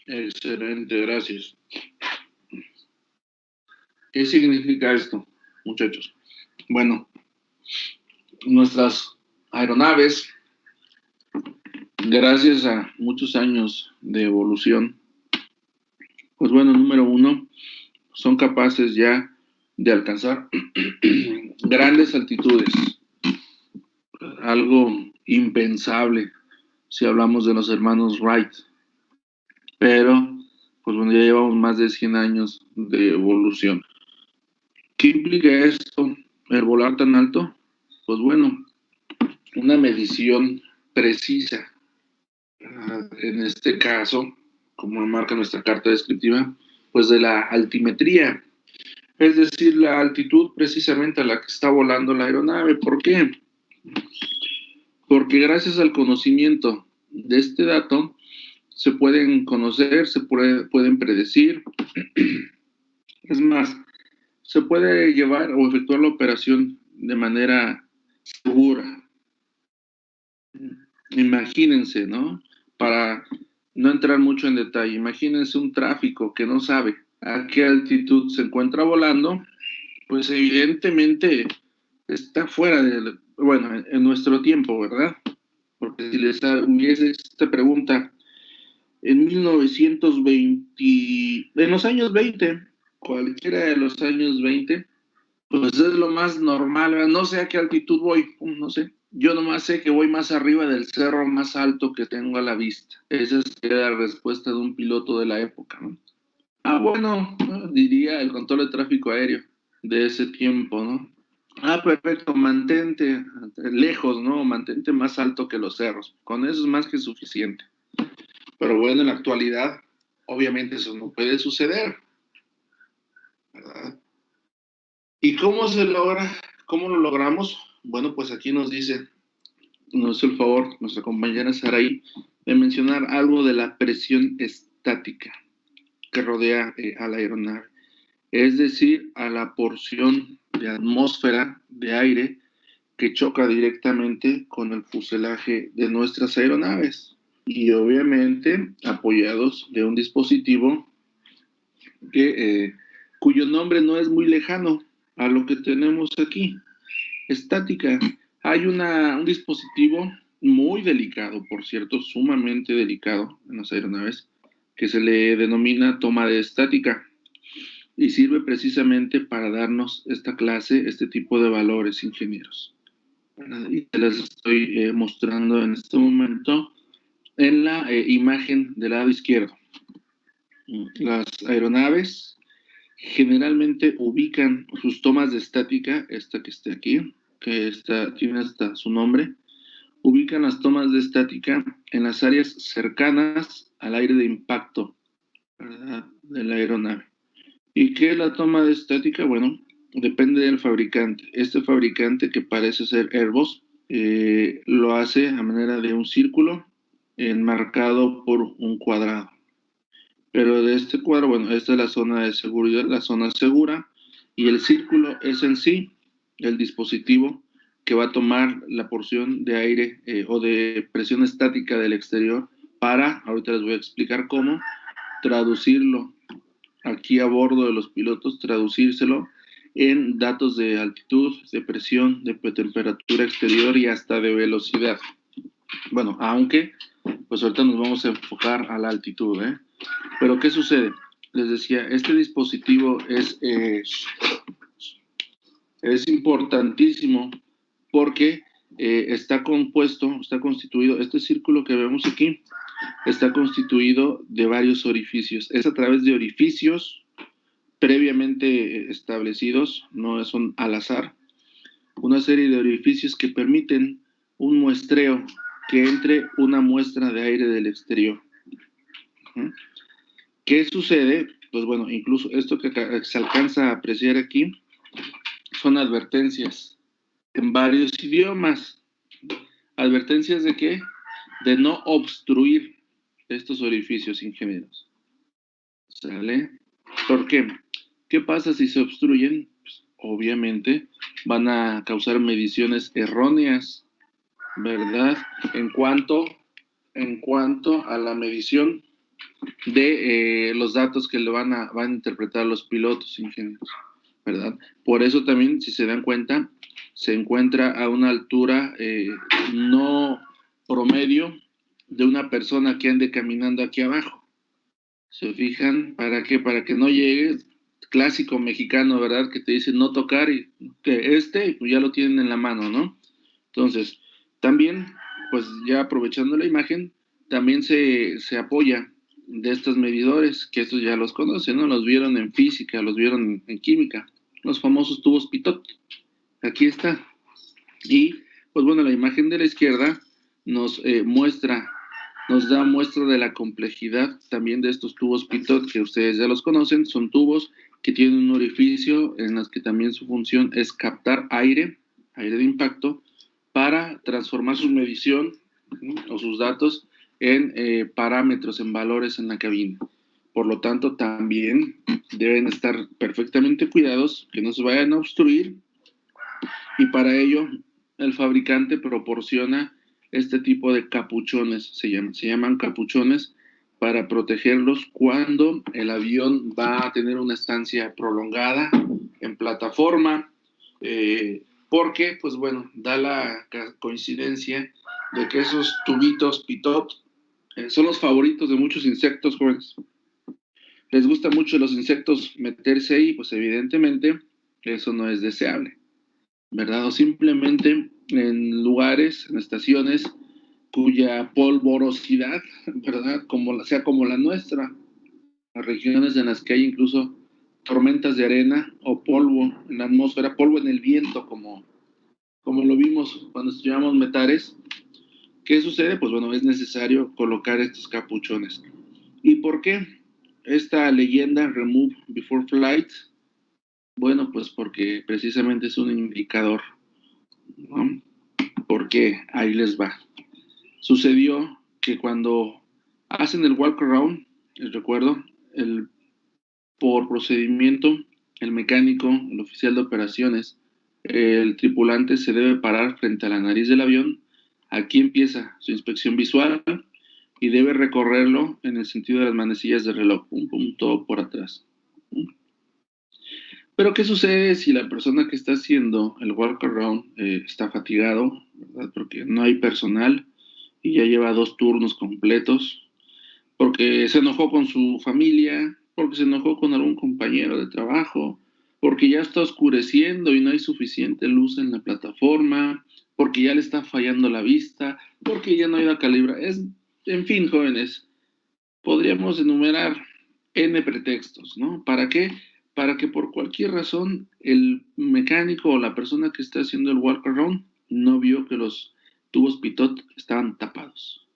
Excelente, gracias. ¿Qué significa esto, muchachos? Bueno, nuestras aeronaves, gracias a muchos años de evolución, pues bueno, número uno, son capaces ya de alcanzar grandes altitudes, algo impensable si hablamos de los hermanos Wright, pero pues bueno, ya llevamos más de 100 años de evolución. ¿Qué implica esto, el volar tan alto? Pues bueno, una medición precisa. En este caso, como marca nuestra carta descriptiva, pues de la altimetría, es decir, la altitud precisamente a la que está volando la aeronave. ¿Por qué? Porque gracias al conocimiento de este dato se pueden conocer, pueden predecir, es más, se puede llevar o efectuar la operación de manera segura. Imagínense, ¿no? Para no entrar mucho en detalle, imagínense un tráfico que no sabe a qué altitud se encuentra volando, pues evidentemente está fuera de, bueno, en nuestro tiempo, ¿verdad? Porque si les hubiese esta pregunta en 1920, en los años 20, cualquiera de los años 20, pues es lo más normal, ¿verdad? No sé a qué altitud voy, no sé. Yo nomás sé que voy más arriba del cerro más alto que tengo a la vista. Esa sería la respuesta de un piloto de la época, ¿no? Ah, bueno, diría el control de tráfico aéreo de ese tiempo, ¿no? Ah, perfecto, mantente lejos, ¿no? Mantente más alto que los cerros. Con eso es más que suficiente. Pero bueno, en la actualidad, obviamente eso no puede suceder, ¿verdad? ¿Y cómo se logra? ¿Cómo lo logramos? Bueno, pues aquí nos dice, nos hace el favor, nuestra compañera Saraí, de mencionar algo de la presión estática que rodea a la aeronave. Es decir, a la porción de atmósfera de aire que choca directamente con el fuselaje de nuestras aeronaves. Y obviamente apoyados de un dispositivo que, cuyo nombre no es muy lejano a lo que tenemos aquí, estática. Hay un dispositivo muy delicado, por cierto, sumamente delicado en las aeronaves, que se le denomina toma de estática. y sirve precisamente para darnos esta clase, este tipo de valores, ingenieros. Y te las estoy mostrando en este momento en la imagen del lado izquierdo. Las aeronaves generalmente ubican sus tomas de estática, esta que está aquí, que tiene hasta su nombre, ubican las tomas de estática en las áreas cercanas al aire de impacto, ¿verdad?, de la aeronave. ¿Y qué es la toma de estática? Bueno, depende del fabricante. Este fabricante, que parece ser Airbus, lo hace a manera de un círculo enmarcado por un cuadrado. Pero de este cuadro, bueno, esta es la zona de seguridad, la zona segura, y el círculo es en sí el dispositivo que va a tomar la porción de aire o de presión estática del exterior para, ahorita les voy a explicar cómo, traducirlo aquí a bordo de los pilotos, traducírselo en datos de altitud, de presión, de temperatura exterior y hasta de velocidad. Bueno, aunque, pues ahorita nos vamos a enfocar a la altitud, ¿eh? Pero ¿qué sucede? Les decía, este dispositivo es importantísimo porque está constituido, este círculo que vemos aquí, está constituido de varios orificios. Es a través de orificios previamente establecidos, no son al azar, una serie de orificios que permiten un muestreo, que entre una muestra de aire del exterior. ¿Qué sucede? Pues bueno, incluso esto que se alcanza a apreciar aquí son advertencias en varios idiomas. ¿Advertencias de qué? De no obstruir estos orificios, ingenieros. ¿Sale? ¿Por qué? ¿Qué pasa si se obstruyen? Pues, obviamente van a causar mediciones erróneas, ¿verdad? En cuanto a la medición de los datos que le van a interpretar los pilotos, ingenieros, ¿verdad? Por eso también, si se dan cuenta, se encuentra a una altura no promedio de una persona que ande caminando aquí abajo. ¿Se fijan? ¿Para qué? Para que no llegue, clásico mexicano, ¿verdad? Que te dicen no tocar y que pues ya lo tienen en la mano, ¿no? Entonces, también, pues ya aprovechando la imagen, también se apoya de estos medidores, que estos ya los conocen, ¿no? Los vieron en física, los vieron en química, los famosos tubos Pitot. Aquí está. Y, pues bueno, la imagen de la izquierda nos da muestra de la complejidad también de estos tubos Pitot, que ustedes ya los conocen. Son tubos que tienen un orificio en los que también su función es captar aire de impacto, para transformar su medición o sus datos en parámetros, en valores en la cabina. Por lo tanto, también deben estar perfectamente cuidados, que no se vayan a obstruir, y para ello el fabricante proporciona este tipo de capuchones, se llaman capuchones, para protegerlos cuando el avión va a tener una estancia prolongada en plataforma, porque, pues bueno, da la coincidencia de que esos tubitos Pitot son los favoritos de muchos insectos, jóvenes. Les gusta mucho los insectos meterse ahí, pues evidentemente eso no es deseable, ¿verdad? O simplemente en lugares, en estaciones cuya polvorosidad, ¿verdad?, sea como la nuestra, las regiones en las que hay incluso tormentas de arena o polvo en la atmósfera, polvo en el viento, como lo vimos cuando estudiamos metales. ¿Qué sucede? Pues bueno, es necesario colocar estos capuchones. ¿Y por qué esta leyenda, Remove Before Flight? Bueno, pues porque precisamente es un indicador, ¿no? Porque ahí les va. Sucedió que cuando hacen el walk around, les recuerdo, por procedimiento, el mecánico, el oficial de operaciones, el tripulante se debe parar frente a la nariz del avión. Aquí empieza su inspección visual y debe recorrerlo en el sentido de las manecillas del reloj, todo por atrás. Pero ¿qué sucede si la persona que está haciendo el walk around está fatigado, ¿verdad? Porque no hay personal y ya lleva 2 turnos completos, porque se enojó con su familia, porque se enojó con algún compañero de trabajo, porque ya está oscureciendo y no hay suficiente luz en la plataforma, porque ya le está fallando la vista, porque ya no hay una calibra. En fin, jóvenes, podríamos enumerar N pretextos, ¿no? ¿Para qué? Para que por cualquier razón el mecánico o la persona que está haciendo el walk-around no vio que los tubos pitot estaban tapados.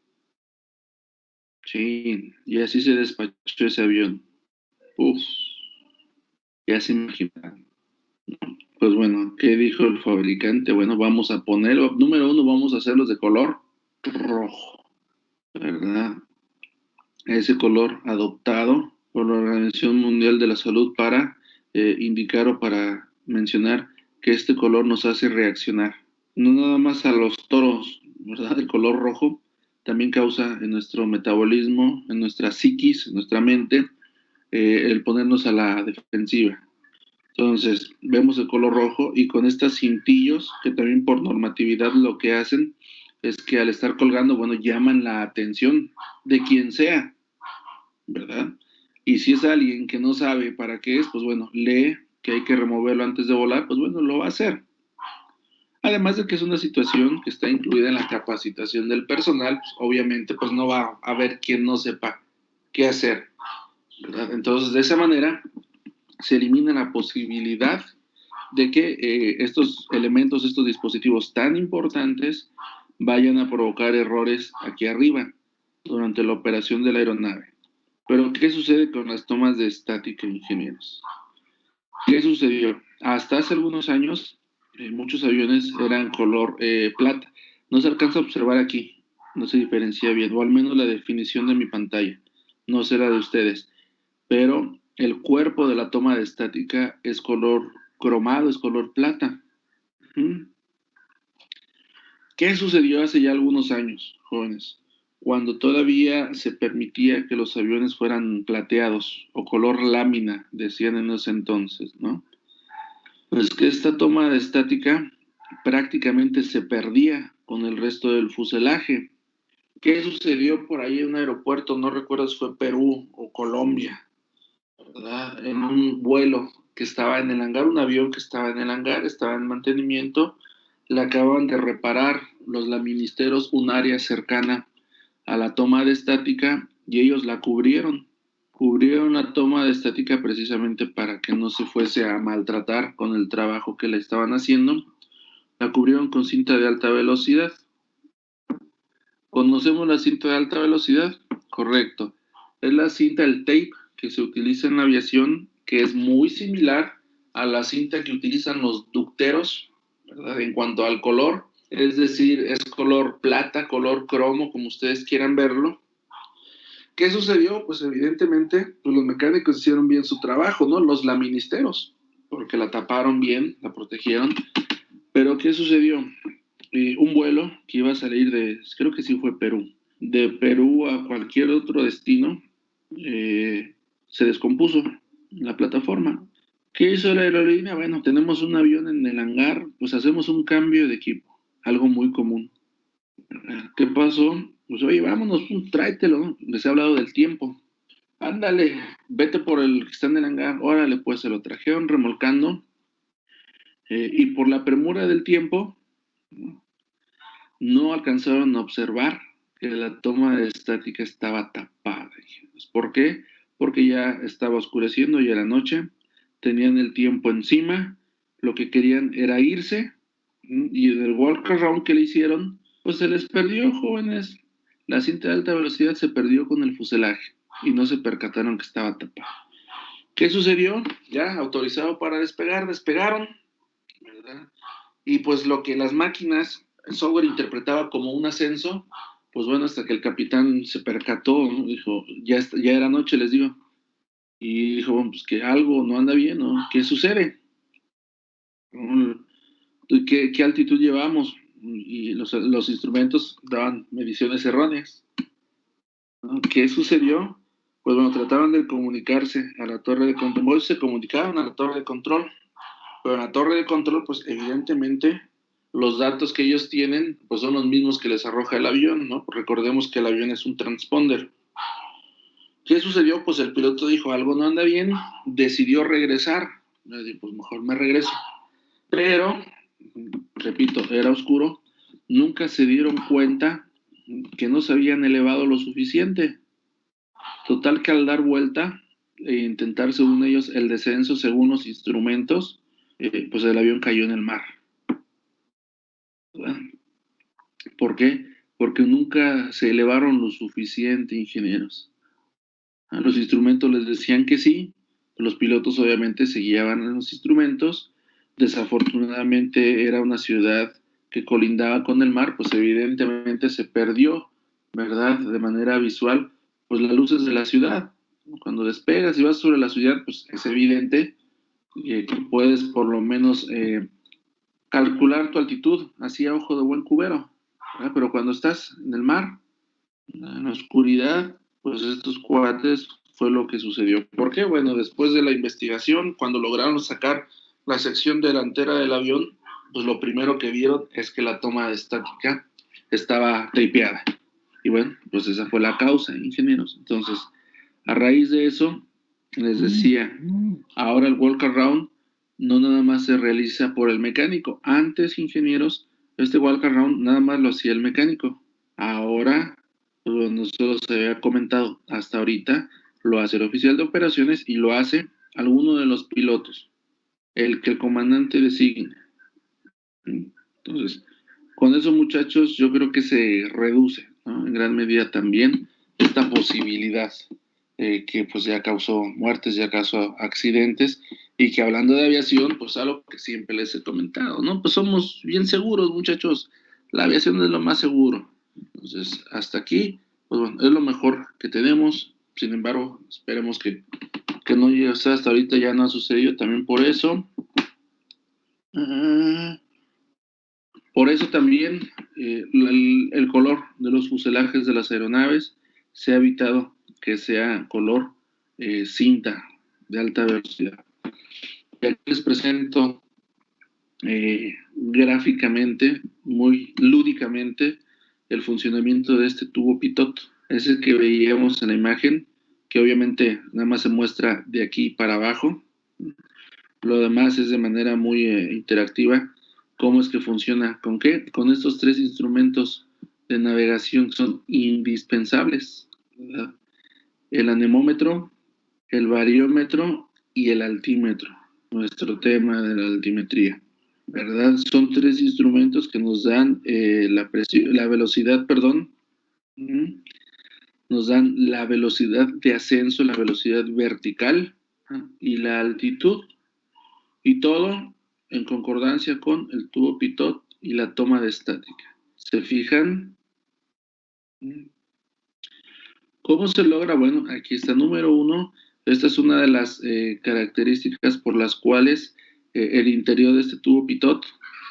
Sí, y así se despachó ese avión. Uf, ya se imaginan. Pues bueno, ¿qué dijo el fabricante? Bueno, vamos a ponerlo, número uno, vamos a hacerlos de color rojo, ¿verdad? Ese color adoptado por la Organización Mundial de la Salud para indicar o para mencionar que este color nos hace reaccionar. No nada más a los toros, ¿verdad? El color rojo también causa en nuestro metabolismo, en nuestra psiquis, en nuestra mente, el ponernos a la defensiva. Entonces, vemos el color rojo y con estos cintillos, que también por normatividad lo que hacen es que al estar colgando, bueno, llaman la atención de quien sea, ¿verdad? Y si es alguien que no sabe para qué es, pues bueno, lee que hay que removerlo antes de volar, pues bueno, lo va a hacer. Además de que es una situación que está incluida en la capacitación del personal, pues obviamente pues no va a haber quien no sepa qué hacer, ¿verdad? Entonces, de esa manera se elimina la posibilidad de que estos elementos, estos dispositivos tan importantes vayan a provocar errores aquí arriba durante la operación de la aeronave. Pero, ¿qué sucede con las tomas de estática, ingenieros? ¿Qué sucedió? Hasta hace algunos años, muchos aviones eran color plata. No se alcanza a observar aquí, no se diferencia bien, o al menos la definición de mi pantalla, no será de ustedes. Pero el cuerpo de la toma de estática es color cromado, es color plata. ¿Qué sucedió hace ya algunos años, jóvenes? Cuando todavía se permitía que los aviones fueran plateados o color lámina, decían en ese entonces, ¿no? Pues que esta toma de estática prácticamente se perdía con el resto del fuselaje. ¿Qué sucedió por ahí en un aeropuerto? No recuerdo si fue Perú o Colombia, ¿verdad? En un vuelo que estaba en el hangar, un avión que estaba en el hangar, estaba en mantenimiento, le acaban de reparar los laministeros un área cercana a la toma de estática y ellos la cubrieron la toma de estática precisamente para que no se fuese a maltratar con el trabajo que le estaban haciendo. La cubrieron con cinta de alta velocidad. ¿Conocemos la cinta de alta velocidad? Correcto. Es la cinta, el tape que se utiliza en la aviación, que es muy similar a la cinta que utilizan los ducteros, ¿verdad? En cuanto al color, es decir, es color plata, color cromo, como ustedes quieran verlo. ¿Qué sucedió? Pues evidentemente pues los mecánicos hicieron bien su trabajo, ¿no? Los laministeros, porque la taparon bien, la protegieron. Pero ¿qué sucedió? Un vuelo que iba a salir creo que sí fue Perú, de Perú a cualquier otro destino, se descompuso la plataforma. ¿Qué hizo la aerolínea? Bueno, tenemos un avión en el hangar, pues hacemos un cambio de equipo, algo muy común. ¿Qué pasó? Pues oye, vámonos, tráetelo, ¿no? Les he hablado del tiempo. Ándale, vete por el que está en el hangar, órale, pues se lo trajeron remolcando, y por la premura del tiempo, no alcanzaron a observar que la toma de estática estaba tapada. ¿Por qué? Porque ya estaba oscureciendo, ya era noche, tenían el tiempo encima, lo que querían era irse, y del walk around que le hicieron, pues se les perdió, jóvenes. La cinta de alta velocidad se perdió con el fuselaje y no se percataron que estaba tapada. ¿Qué sucedió? Ya autorizado para despegar, despegaron, ¿verdad? Y pues lo que las máquinas, el software interpretaba como un ascenso, pues bueno, hasta que el capitán se percató, ¿no? Dijo, ya era noche, les digo, y dijo, bueno, pues que algo no anda bien, ¿no? ¿Qué sucede? ¿Qué altitud llevamos? Y los instrumentos daban mediciones erróneas, ¿no? ¿Qué sucedió? Pues bueno, trataron de comunicarse a la torre de control, se comunicaron a la torre de control, pero en la torre de control, pues evidentemente los datos que ellos tienen, pues son los mismos que les arroja el avión, ¿no? Recordemos que el avión es un transponder. ¿Qué sucedió? Pues el piloto dijo, algo no anda bien, decidió regresar. Le dije, pues mejor me regreso. Pero, repito, era oscuro, nunca se dieron cuenta que no se habían elevado lo suficiente. Total que al dar vuelta e intentar, según ellos, el descenso según los instrumentos, pues el avión cayó en el mar. ¿Verdad? ¿Por qué? Porque nunca se elevaron lo suficiente, ingenieros. A los instrumentos les decían que sí, los pilotos obviamente se guiaban en los instrumentos. Desafortunadamente era una ciudad que colindaba con el mar, pues evidentemente se perdió, ¿verdad? De manera visual, pues las luces de la ciudad. Cuando despegas y vas sobre la ciudad, pues es evidente que puedes por lo menos calcular tu altitud, así a ojo de buen cubero, ¿verdad? Pero cuando estás en el mar, en la oscuridad, pues estos cuates fue lo que sucedió. ¿Por qué? Bueno, después de la investigación, cuando lograron sacar la sección delantera del avión, pues lo primero que vieron es que la toma de estática estaba tapeada. Y bueno, pues esa fue la causa, ingenieros. Entonces, a raíz de eso, les decía, ahora el walk around no nada más se realiza por el mecánico. Antes, ingenieros, este walk around nada más lo hacía el mecánico. Ahora, pues, nosotros se había comentado, hasta ahorita lo hace el oficial de operaciones y lo hace alguno de los pilotos, el que el comandante designe. Entonces, con eso, muchachos, yo creo que se reduce, ¿no? En gran medida también esta posibilidad que pues ya causó muertes, ya causó accidentes, y que hablando de aviación, pues algo que siempre les he comentado, ¿no? Pues somos bien seguros, muchachos, la aviación es lo más seguro. Entonces, hasta aquí, pues bueno, es lo mejor que tenemos. Sin embargo, esperemos que no llegue, o sea, hasta ahorita ya no ha sucedido también por eso. Por eso también el color de los fuselajes de las aeronaves se ha evitado que sea color cinta de alta velocidad. Y aquí les presento gráficamente, muy lúdicamente, el funcionamiento de este tubo pitot. Es el que veíamos en la imagen, que obviamente nada más se muestra de aquí para abajo. Lo demás es de manera muy interactiva. ¿Cómo es que funciona? ¿Con qué? Con estos tres instrumentos de navegación que son indispensables, ¿verdad? El anemómetro, el bariómetro y el altímetro, nuestro tema de la altimetría, ¿verdad? Son tres instrumentos que nos dan la velocidad, perdón, nos dan la velocidad de ascenso, la velocidad vertical y la altitud, y todo en concordancia con el tubo pitot y la toma de estática. ¿Se fijan? ¿Cómo se logra? Bueno, aquí está número 1. Esta es una de las características por las cuales el interior de este tubo pitot,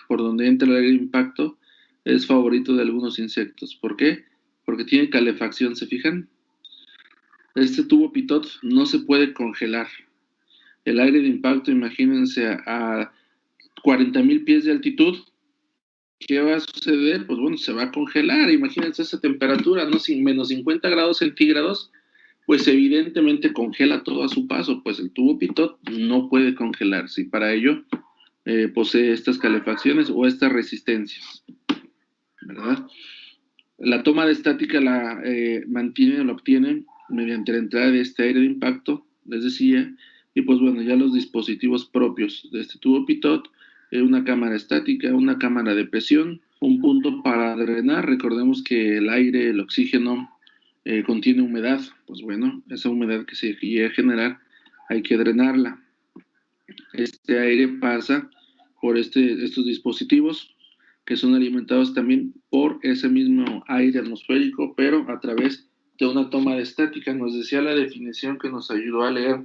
por donde entra el aire de impacto, es favorito de algunos insectos. ¿Por qué? Porque tiene calefacción, ¿se fijan? Este tubo pitot no se puede congelar. El aire de impacto, imagínense, a 40,000 pies de altitud, ¿qué va a suceder? Pues bueno, se va a congelar. Imagínense esa temperatura, ¿no? Sin menos 50 grados centígrados, pues evidentemente congela todo a su paso. Pues el tubo pitot no puede congelarse y para ello posee estas calefacciones o estas resistencias, ¿verdad? La toma de estática la mantiene o la obtiene mediante la entrada de este aire de impacto, les decía, y pues bueno, ya los dispositivos propios de este tubo pitot, una cámara estática, una cámara de presión, un punto para drenar. Recordemos que el aire, el oxígeno, contiene humedad. Pues bueno, esa humedad que se llega a generar hay que drenarla. Este aire pasa por estos dispositivos que son alimentados también por ese mismo aire atmosférico, pero a través de una toma de estática. Nos decía la definición que nos ayudó a leer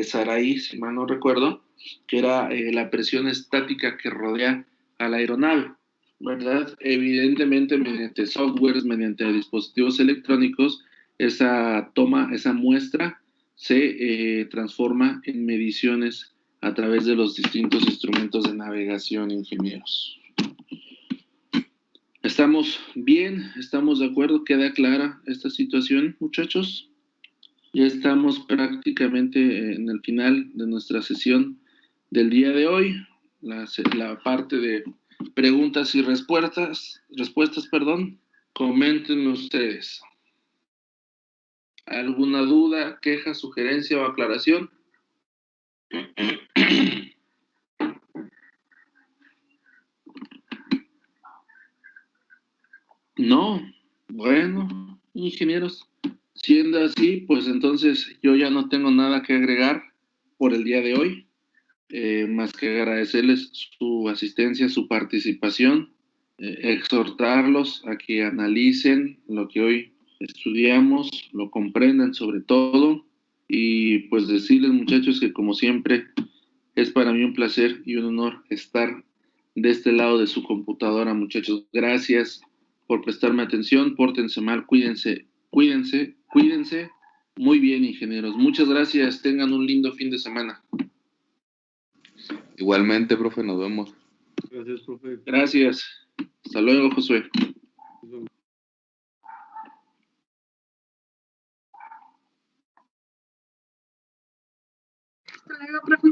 Saraí, si mal no recuerdo, que era la presión estática que rodea a la aeronave, ¿verdad? Evidentemente, mediante softwares, mediante dispositivos electrónicos, esa toma, esa muestra se transforma en mediciones a través de los distintos instrumentos de navegación, ingenieros. ¿Estamos bien? ¿Estamos de acuerdo? ¿Queda clara esta situación, muchachos? Ya estamos prácticamente en el final de nuestra sesión del día de hoy, la parte de preguntas y respuestas, perdón. Comenten ustedes. ¿Alguna duda, queja, sugerencia o aclaración? No. Bueno, ingenieros, siendo así, pues entonces yo ya no tengo nada que agregar por el día de hoy, más que agradecerles su asistencia, su participación, exhortarlos a que analicen lo que hoy estudiamos, lo comprendan sobre todo, y pues decirles, muchachos, que como siempre es para mí un placer y un honor estar de este lado de su computadora, muchachos. Gracias por prestarme atención, pórtense mal, cuídense. Muy bien, ingenieros. Muchas gracias, tengan un lindo fin de semana. Igualmente, profe, nos vemos. Gracias, profe. Gracias. Hasta luego, Josué. Nos vemos. Hasta luego, profe.